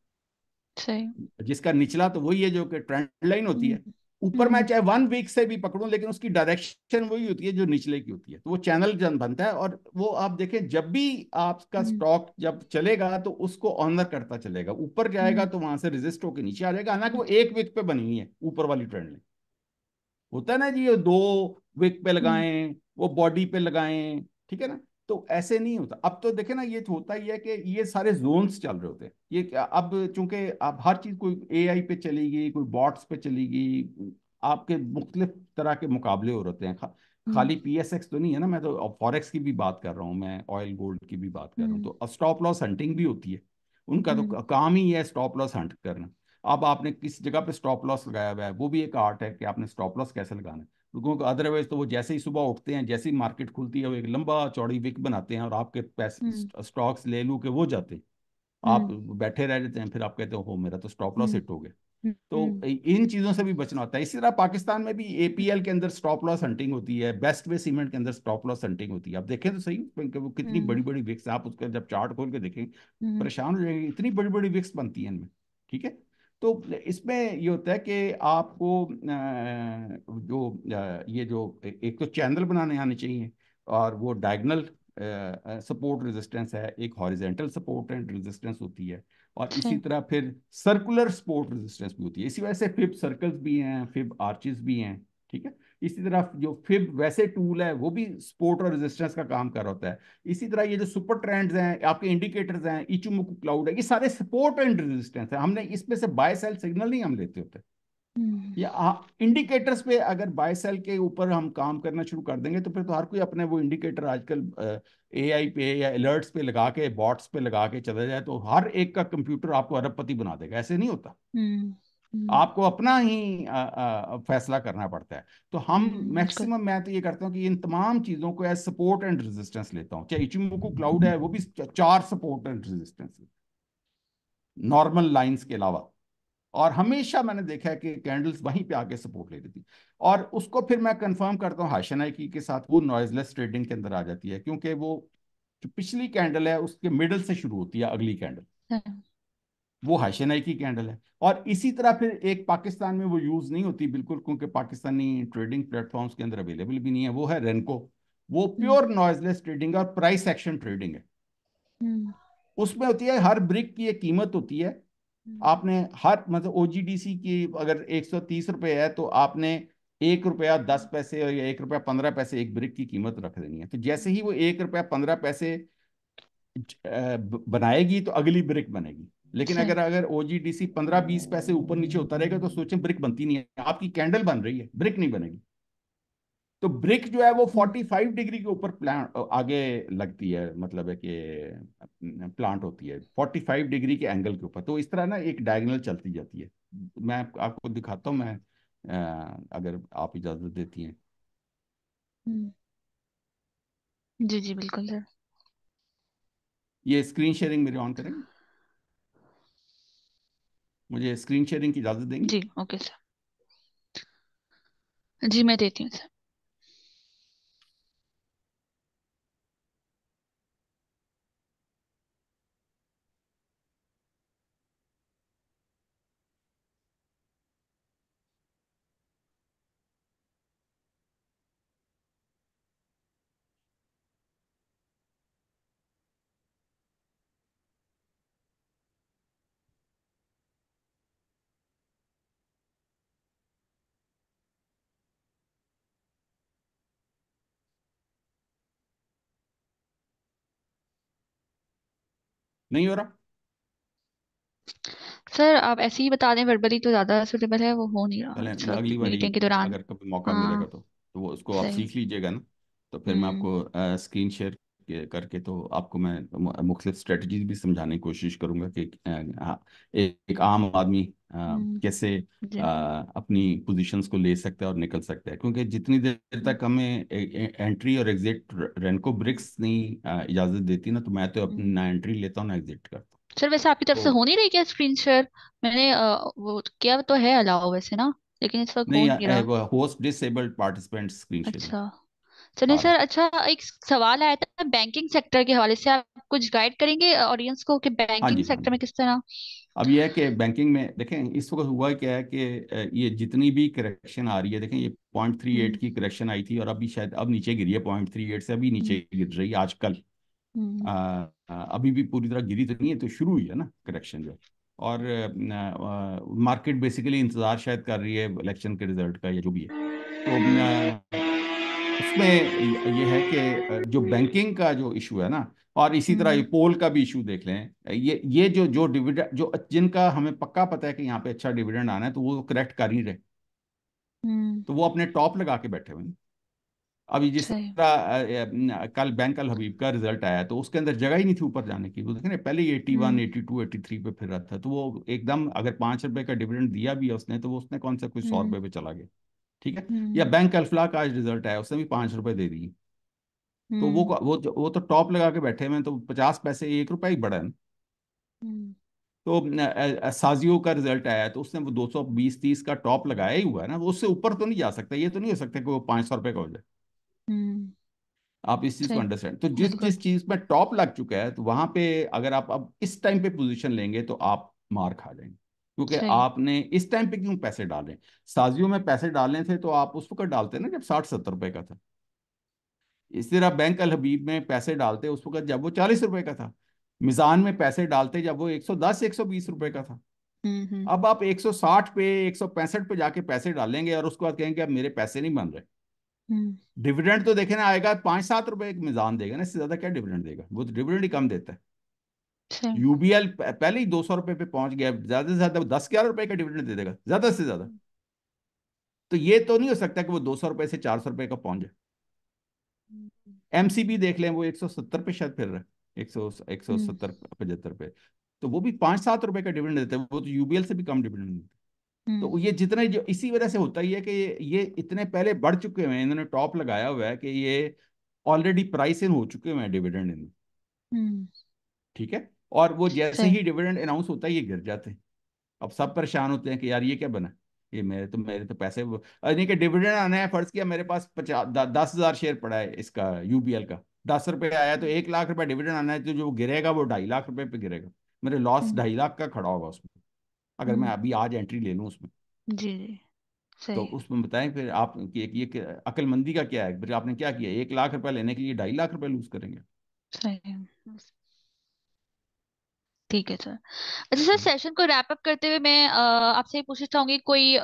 सही। जिसका निचला तो वही है जो कि ट्रेंड लाइन होती है। ऊपर मैं हम्म। चाहे 1 वीक से भी पकड़ूं लेकिन उसकी डायरेक्शन वही होती है जो निचले की होती है। तो वो चैनल जन बनता है, और वो आप देखें जब भी आपका स्टॉक जब चलेगा तो उसको ऑनर करता चलेगा, ऊपर जाएगा तो वहां से रेजिस्ट होकर नीचे आ जाएगा। हालांकि वो 1 वीक पे बनी हुई है ऊपर वाली ट्रेंड लाइन। होता है ना जी, ये 2 वीक पे लगाएं, वो बॉडी पे लगाएं, ठीक है ना। तो ऐसे नहीं होता। अब तो देखे ना, ये तो होता ही है कि ये सारे जोन्स चल रहे होते हैं। अब चूंकि अब हर चीज कोई एआई पे चलेगी, कोई बॉट्स पे चलेगी, आपके मुख्तलिफ तरह के मुकाबले हो रहे हैं। खाली पीएसएक्स तो नहीं है ना, मैं तो फॉरेक्स की भी बात कर रहा हूँ, मैं ऑयल गोल्ड की भी बात कर रहा हूँ। तो स्टॉप लॉस हंटिंग भी होती है। उनका तो काम ही है स्टॉप लॉस हंट करना। अब आपने किस जगह पे स्टॉप लॉस लगाया हुआ है, वो भी एक आर्ट है कि आपने स्टॉप लॉस कैसे लगाना है। लोगों को अदरवाइज तो वो जैसे ही सुबह उठते हैं, जैसे ही मार्केट खुलती है, वो एक लंबा चौड़ी विक बनाते हैं और आपके पैसे स्टॉक्स ले लू के वो जाते हैं। आप बैठे रह जाते हैं, फिर आप कहते हो मेरा तो स्टॉप लॉस हिट हो गया। तो इन चीजों से भी बचना होता है। इसी तरह पाकिस्तान में भी एपीएल के अंदर स्टॉप लॉस हंटिंग होती है, बेस्ट वे सीमेंट के अंदर स्टॉप लॉस हंटिंग होती है। आप देखें तो सही वो कितनी बड़ी बड़ी विक्स, आप उसका जब चार्ट खोल के देखें परेशान हो जाएंगे, इतनी बड़ी बड़ी विक्स बनती हैं इनमें। ठीक है। तो इसमें ये होता है कि आपको ये जो एक तो चैनल बनाने आने चाहिए, और वो डायगोनल सपोर्ट रेजिस्टेंस है, एक हॉरिजेंटल सपोर्ट एंड रेजिस्टेंस होती है, और इसी तरह फिर सर्कुलर सपोर्ट रेजिस्टेंस भी होती है। इसी वजह से फिब सर्कल्स भी हैं, फिब आर्चेस भी हैं। ठीक है। इसी तरह जो फिब वैसे टूल है वो भी सपोर्ट और रेजिस्टेंस का काम कर रहा होता है। इसी तरह ये जो सुपर ट्रेंड्स हैं, आपके इंडिकेटर्स हैं, इचुमुकु क्लाउड है, ये सारे सपोर्ट एंड रेजिस्टेंस है। हमने इसमें से बाय सेल सिग्नल नहीं हम लेते होते। या इंडिकेटर्स पे अगर बाय सेल के ऊपर हम काम करना शुरू कर देंगे तो फिर तो हर कोई अपने वो इंडिकेटर आजकल एआई पे या अलर्ट्स पे लगा के, बॉट्स पे लगा के चला जाए तो हर एक का कंप्यूटर आपको अरबपति बना देगा। ऐसे नहीं होता। आपको अपना ही फैसला करना पड़ता है। तो हम बिल्कुल। मैक्सिमम, मैं तो ये करता हूँ कि इन तमाम चीजों को एज सपोर्ट एंड रेजिस्टेंस लेता हूँ। चाहे इचिमोकू क्लाउड है, वो भी 4 support and resistance normal lines के अलावा। और हमेशा मैंने देखा है कि कैंडल्स वहीं पे आके सपोर्ट ले लेती, और उसको फिर मैं कंफर्म करता हूँ हाशनाइकी के साथ, वो नॉइजलेस ट्रेडिंग के अंदर आ जाती है, क्योंकि वो जो पिछली कैंडल है उसके मिडल से शुरू होती है अगली कैंडल। वो हाशिनाई की कैंडल है। और इसी तरह फिर एक पाकिस्तान में वो यूज नहीं होती बिल्कुल, क्योंकि पाकिस्तानी ट्रेडिंग प्लेटफॉर्म्स के अंदर अवेलेबल भी नहीं है, वो है रेनको। वो हम्म प्योर नॉइजलेस ट्रेडिंग और प्राइस एक्शन ट्रेडिंग है। हम्म उसमें होती है हर ब्रिक की एक कीमत होती है। हम्म आपने हर मतलब ओजीडीसी की अगर 130 रुपए है तो आपने 1 रुपया 10 पैसे और या 1 रुपया 15 पैसे एक ब्रिक की कीमत रख देनी है। तो जैसे ही वो 1 रुपया 15 पैसे बनाएगी तो अगली ब्रिक बनेगी। लेकिन सही। अगर अगर ओजीडीसी 15-20 पैसे ऊपर नीचे होता रहेगा तो सोचें ब्रिक बनती नहीं है, आपकी कैंडल बन रही है, ब्रिक नहीं बनेगी। तो ब्रिक जो है वो हम्म 45 डिग्री के ऊपर प्लांट आगे लगती है, मतलब है कि प्लांट होती है 45 डिग्री के एंगल के ऊपर। तो इस तरह ना एक डायगोनल चलती जाती है। मैं आपको दिखाता हूँ, मैं अगर आप इजाजत देती हैं। हम्म, जी जी बिल्कुल सर। ये स्क्रीन शेयरिंग मेरे ऑन करेंगे, मुझे स्क्रीन शेयरिंग की इजाजत देंगी? जी ओके सर। जी मैं देती हूँ सर। नहीं हो रहा? सर आप ऐसे ही बता दें, वर्बली तो ज्यादा सुटेबल है, वो हो नहीं रहा चलें, सर अगली बारी मीटिंग के दौरान। अगर कभी मौका मिलेगा हाँ तो वो उसको आप सही। सीख लीजिएगा ना। तो फिर मैं हम्म आपको स्क्रीन शेयर करके तो आपको मैं मुख्तलिफ स्ट्रेटजीज भी समझाने की कोशिश करूंगा कि हाँ, एक आम आदमी हम्म कैसे जी अपनी पोजीशंस को ले सकता है और निकल सकता है। क्योंकि जितनी देर हम्म तक हमें एंट्री और एग्जिट रेनको ब्रिक्स नहीं इजाज़त देती ना, तो मैं तो अपनी हम्म। ना एंट्री लेता हूँ ना एग्जिट करता सर वैसे आपकी तरफ से हूँ। तो हो नहीं रही क्या स्क्रीन शेयर? मैंने वो किया तो है अलाउ वैसे ना, लेकिन इस वक्त हो नहीं, नहीं रहा। Host disabled participant screen sharing अच्छा चलिए आ रहा सर। है। अच्छा एक सवाल आया था बैंकिंग सेक्टर के हवाले से, आप कुछ गाइड करेंगे ऑडियंस को कि हाँ जी, बैंकिंग हाँ सेक्टर जी। में किस तरह? अब यह है कि बैंकिंग में देखें इस वक्त हुआ क्या है कि ये जितनी भी करेक्शन आ रही है, देखें ये 0.38 हम्म की करेक्शन आई थी और अभी शायद अब नीचे गिरी है, 0.38 से अभी नीचे हम्म गिर रही है आजकल। हम्म अभी भी पूरी तरह गिरी तो नहीं है, तो शुरू हुई है ना करेक्शन जो। और मार्केट बेसिकली इंतजार शायद कर रही है इलेक्शन के रिजल्ट का या जो भी है। तो उसमें ये है कि जो बैंकिंग का जो इशू है ना, और इसी तरह ये हम्म पोल का भी इशू देख लें। ये जो जो डिविडेंड जो जिनका हमें पक्का पता है कि यहाँ पे अच्छा डिविडेंड आना है, तो वो करेक्ट कर नहीं रहे। हम्म, तो वो अपने टॉप लगा के बैठे हुए हैं। अभी जिस सही। तरह कल बैंक अल हबीब का रिजल्ट आया तो उसके अंदर जगह ही नहीं थी ऊपर जाने की। वो देखे ना पहले ही 81 हम्म 82 83 पे फिर रहा था। तो वो एकदम अगर 5 रुपए का डिविडेंड दिया भी है उसने, तो वो उसने कौन सा कोई 100 रुपए हम्म पे चला गया। ठीक है। या हम्म बैंक अल्फला का आज रिजल्ट आया, उसने भी 5 रुपए दे दिए। तो हम्म वो तो टॉप लगा के बैठे हुए हैं, तो 50 पैसे 1 रुपया ही बढ़ा है ना। हम्म तो साजियो का रिजल्ट आया है तो उसने वो 220-30 का टॉप लगाया ही हुआ है ना, वो उससे ऊपर तो नहीं जा सकता। ये तो नहीं हो सकता कि वो 500 रुपये का हो जाए। हम्म, आप इस चीज को सही। अंडरस्टैंड, तो जिस बिल्कुल। जिस चीज में टॉप लग चुका है तो वहां पे अगर आप अब इस टाइम पे पोजीशन लेंगे तो आप मार खा जाएंगे। क्योंकि सही। आपने इस टाइम पे क्यों पैसे डाले? साजियो में पैसे डालने थे तो आप उस वक्त डालते ना जब 60-70 रुपए का था। इस तरह बैंक अल हबीब में पैसे डालते उस वक्त जब वो 40 रुपए का था। मिजान में पैसे डालते जब वो 110-120 रुपए का था। हम्म। अब आप 160 पे 165 पे जाके पैसे डालेंगे और उसके बाद कहेंगे अब मेरे पैसे नहीं बन रहे। हम्म, डिविडेंड तो देखे ना आएगा 5-7 रुपए एक मिजान देगा ना, इससे ज्यादा क्या डिविडेंड देगा? वो तो डिविडेंड ही कम देता है। सही। यूबीएल पहले ही 200 रुपए पे पहुंच गया, ज्यादा से ज्यादा 10-11 रुपए का डिविडेंड दे देगा ज्यादा से ज्यादा। तो ये तो नहीं हो सकता कि वो 200 रुपए से 400 रुपए का पहुंच जाए। हम्म एमसीबी देख लें, वो 170 पे शायद फिर रहा है, 170-75 पे। तो वो भी 5-7 रुपए का डिविडेंड देते हैं, वो तो यूबीएल से भी कम डिविडेंड देते हैं। हम्म तो ये जितने जो इसी वजह से होता ही है कि ये इतने पहले बढ़ चुके हुए हैं, इन्होंने टॉप लगाया हुआ है कि ये ऑलरेडी प्राइस इन हो चुके हुए हैं डिविडेंड इनमें। हम्म, ठीक है। और वो जैसे सही। ही डिविडेंड अनाउंस होता है ये गिर जाते हैं। अब सब परेशान होते हैं कि यार ये क्या बना, ये मेरे तो पैसे नहीं कि डिविडेंड आना है। फर्ज किया मेरे पास 10,000 शेयर पड़ा है इसका यूबीएल का, 10 रुपए आया तो 1 लाख रुपए डिविडेंड आना है, तो जो गिरेगा वो 2.5 लाख रुपए पे गिरेगा। मेरे लॉस 2.5 लाख का खड़ा होगा उसमें, अगर मैं हम्म। अभी आज एंट्री ले लूँ उसमें। जी जी। तो सही। उसमें बताएं फिर आप कि ये अक्लमंदी का क्या है, फिर आपने क्या किया, 1 लाख रुपए लेने के लिए 2.5 लाख रुपए लूज करेंगे। सही। ठीक है सर। अच्छा सर, सेशन को रैप अप करते हुए मैं आपसे ये पूछना चाहूंगी, कोई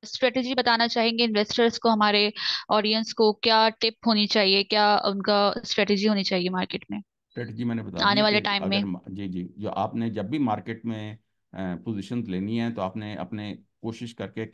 स्ट्रेटेजी बताना चाहेंगे इन्वेस्टर्स को, हमारे ऑडियंस को, क्या टिप होनी चाहिए, क्या उनका स्ट्रेटेजी होनी चाहिए मार्केट में स्ट्रेटजी मैंने बता दी आने है कि वाले टाइम में? जी जी, जो आपने जब भी मार्केट में पोजीशन लेनी है तो आपने अपने कोशिश करके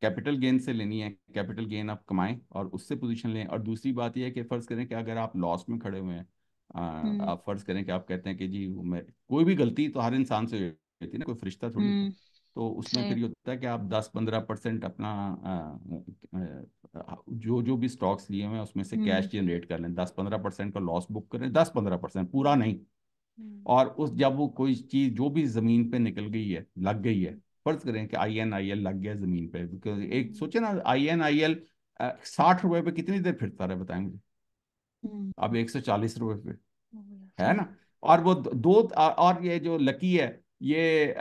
कैपिटल गेन से लेनी है, कैपिटल गेन आप कमाएं और उससे पोजीशन लें। और दूसरी बात यह है कि फ़र्ज़ करें कि अगर आप लॉस में खड़े हुए हैं, हम्म। आप फ़र्ज़ करें कि आप कहते हैं कि जी मैं, कोई भी गलती तो हर इंसान से होती है ना, कोई फरिश्ता थोड़ी होता है। हम्म। तो उसमें सही। फिर ये होता है कि आप 10-15% अपना जो जो भी स्टॉक्स लिए हुए हैं उसमें से कैश हम्म। जनरेट कर लें, 10-15% का लॉस बुक करें, 10-15% पूरा नहीं। हम्म। और उस जब वो कोई चीज जो भी जमीन पे निकल गई है, लग गई है, फर्ज करें कि INIL लग गया जमीन पे, बिकॉज एक हम्म। सोचे ना, INIL 60 रुपए पे कितनी देर फिरता रहे बताएं मुझे, अब हम्म। 140 रुपए हो गया, पे है सही। ना। और वो दो और ये जो लकी है, ये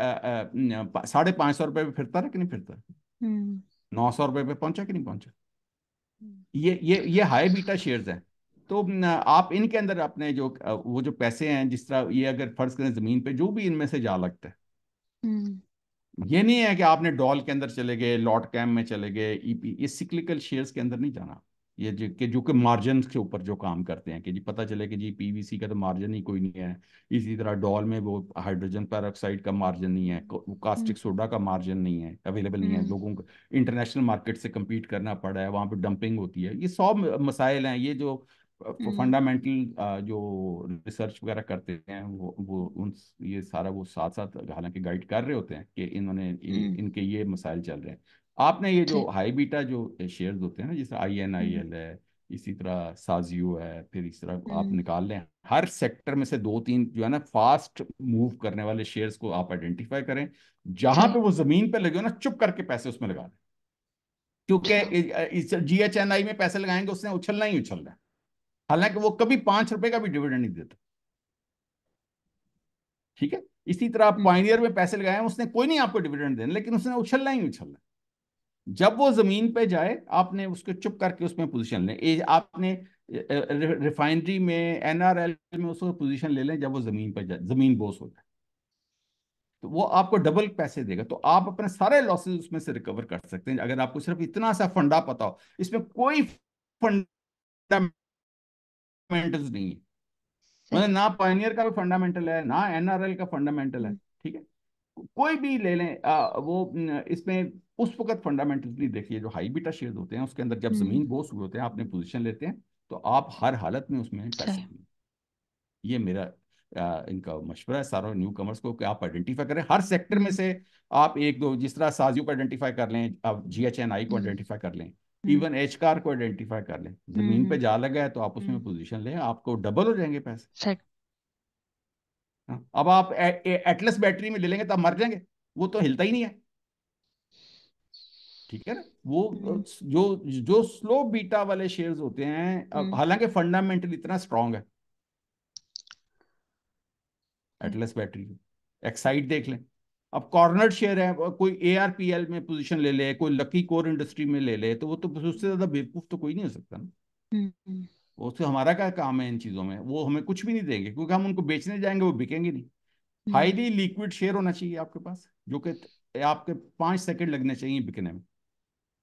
550 रुपए पे फिरता रहा कि नहीं फिरता, हम्म। 900 रुपए पे पहुंचा कि नहीं पहुंचा। हम्म। ये हाई बीटा शेयर्स हैं। तो आप इनके अंदर अपने जो वो जो पैसे हैं, जिस तरह ये अगर फर्ज करें जमीन पे जो भी इनमें से जा लगता है, हम्म। ये नहीं है कि आपने डॉल के अंदर चले गए, लॉट कैम में चले गए, EP, ये सिक्लिकल शेयर्स के अंदर नहीं जाना। ये जो कि मार्जिन के ऊपर जो काम करते हैं कि जी पता चले कि जी PVC का तो मार्जिन ही कोई नहीं है, इसी तरह डॉल में वो हाइड्रोजन पेरोक्साइड का मार्जिन नहीं है, हम्म। कास्टिक सोडा का मार्जिन नहीं है, अवेलेबल नहीं है, हम्म। लोगों को इंटरनेशनल मार्केट से compete करना पड़ रहा है, वहाँ पे डंपिंग होती है, ये सब मसाइल हैं। ये जो हम्म। फंडामेंटल जो रिसर्च वगैरह करते हैं वो उन ये सारा वो साथ साथ हालांकि गाइड कर रहे होते हैं कि हम्म। इनके ये मसाइल चल रहे हैं। आपने ये जो सही। हाई बीटा जो शेयर्स होते हैं ना, जैसे हम्म। INIL है, इसी तरह साजियो है, फिर इस तरह आप हम्म। निकाल लें, हर सेक्टर में से 2-3 जो है ना फास्ट मूव करने वाले शेयर्स को आप आइडेंटिफाई करें, जहां सही। पे वो जमीन पे लगे हो ना, चुप करके पैसे उसमें लगा दें। क्योंकि अच्छा। इस GHNI में पैसे लगाएंगे उसने उछलना ही उछलना है, हालांकि वो कभी 5 रुपए का भी डिविडेंड नहीं देता। ठीक है, इसी तरह आप हम्म। पाइनियर में पैसे लगाए हैं, उसने कोई नहीं आपको डिविडेंड देना, लेकिन उसने उछलना ही उछलना है। जब वो जमीन पे जाए आपने उसको चुप करके उसमें पोजीशन लें। आपने रिफाइनरी में, NRL में उसको पोजीशन ले लें जब वो जमीन पे जाए, जमीन बोस हो जाए, तो वो आपको डबल पैसे देगा, तो आप अपने सारे लॉसेस उसमें से रिकवर कर सकते हैं अगर आपको सिर्फ इतना सा फंडा पता हो। इसमें कोई फंडामेंटल्स नहीं है, मतलब सही। ना पायनियर का भी फंडामेंटल है, ना NRL का फंडामेंटल है। हम्म। ठीक है, कोई भी ले लें, इसमें उस वक्त फंडामेंटली देखिए, जो हाई बीटा शेयर्स होते हैं उसके अंदर जब हम्म। जमीन बोस हुए होते हैं, आपने पोजीशन लेते हैं, तो आप हर हालत में उसमें पैसे सही। लें। ये मेरा इनका मशवरा है सारों न्यू कमर्स को कि आप आइडेंटिफाई करें हर सेक्टर में हम्म। से। आप एक दो, जिस तरह साजियो को आइडेंटिफाई कर लें, आप GHNI को हम्म। आइडेंटिफाई कर लें, हम्म। इवन एचकार को आइडेंटिफाई कर लें, जमीन पे हम्म। जा लगा है तो आप उसमें हम्म। पोजीशन लें, आपको डबल हो जाएंगे पैसे। सही। हाँ, अब आप एटलस बैटरी में ले लेंगे तो आप मर जाएंगे, वो तो हिलता ही नहीं है। ठीक है ना, वो हम्म। जो जो स्लो बीटा वाले शेयर्स होते हैं, हम्म। हालांकि फंडामेंटल इतना स्ट्रांग है, सही। एटलस बैटरी, एक्साइड देख लें। अब कॉर्नर शेयर है, कोई ARPL में पोजीशन ले ले, कोई लकी कोर इंडस्ट्री में ले ले, तो वो तो उससे ज्यादा बेवकूफ तो कोई नहीं हो सकता ना। हम्म। वो तो हमारा क्या काम है इन चीजों में, वो हमें कुछ भी नहीं देंगे क्योंकि हम उनको बेचने जाएंगे, वो बिकेंगे नहीं। हम्म। हाईली लिक्विड शेयर होना चाहिए आपके पास, जो कि आपके 5 सेकंड लगने चाहिए बिकने में,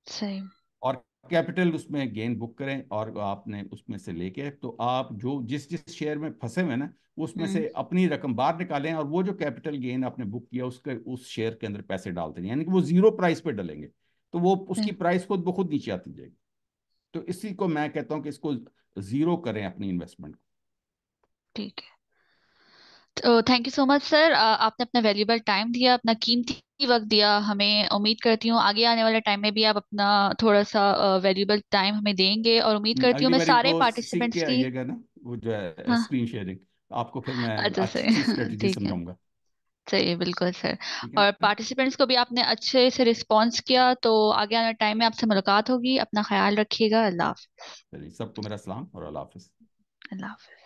सही। और कैपिटल उसमें गेन बुक करें, और आपने उसमें से लेके तो आप जो जिस जिस शेयर में फंसे हुए हैं ना, उसमें हम्म। से अपनी रकम बाहर निकालें, और वो जो कैपिटल गेन आपने बुक किया उसके उस शेयर के अंदर पैसे डालते हैं, यानी कि वो जीरो प्राइस पे डलेंगे, तो वो उसकी सही। प्राइस खुद ब खुद नीचे आती जाएगी। तो इसी को मैं कहता हूँ कि इसको जीरो करें अपनी इन्वेस्टमेंट को। ठीक है। तो thank you so much sir, आपने अपना वैल्यूबल टाइम दिया, अपना कीमती वक्त दिया हमें। उम्मीद करती हूँ आगे आने वाले टाइम में भी आप अपना थोड़ा सा वैल्यूबल टाइम हमें देंगे, और उम्मीद करती हूँ अगली मैं बारी सारे वो सीख के पार्टिसिपेंट्स की। आइएगा ना, वो जो है हाँ। स्क्रीन शेयरिंग, आपको फिर मैं अच्छा अच्छी सही। स्ट्रेटजी ठीक है। समझाऊंगा। सही है, बिल्कुल सर। ठीक है और ना, पार्टिसिपेंट्स को भी आपने अच्छे से रिस्पॉन्स किया, तो आगे आने टाइम में आपसे मुलाकात होगी। अपना ख्याल रखिएगा। अल्लाह हाफिज। चलिए, सबको मेरा सलाम और अल्लाह हाफिज। अल्लाह हाफिज।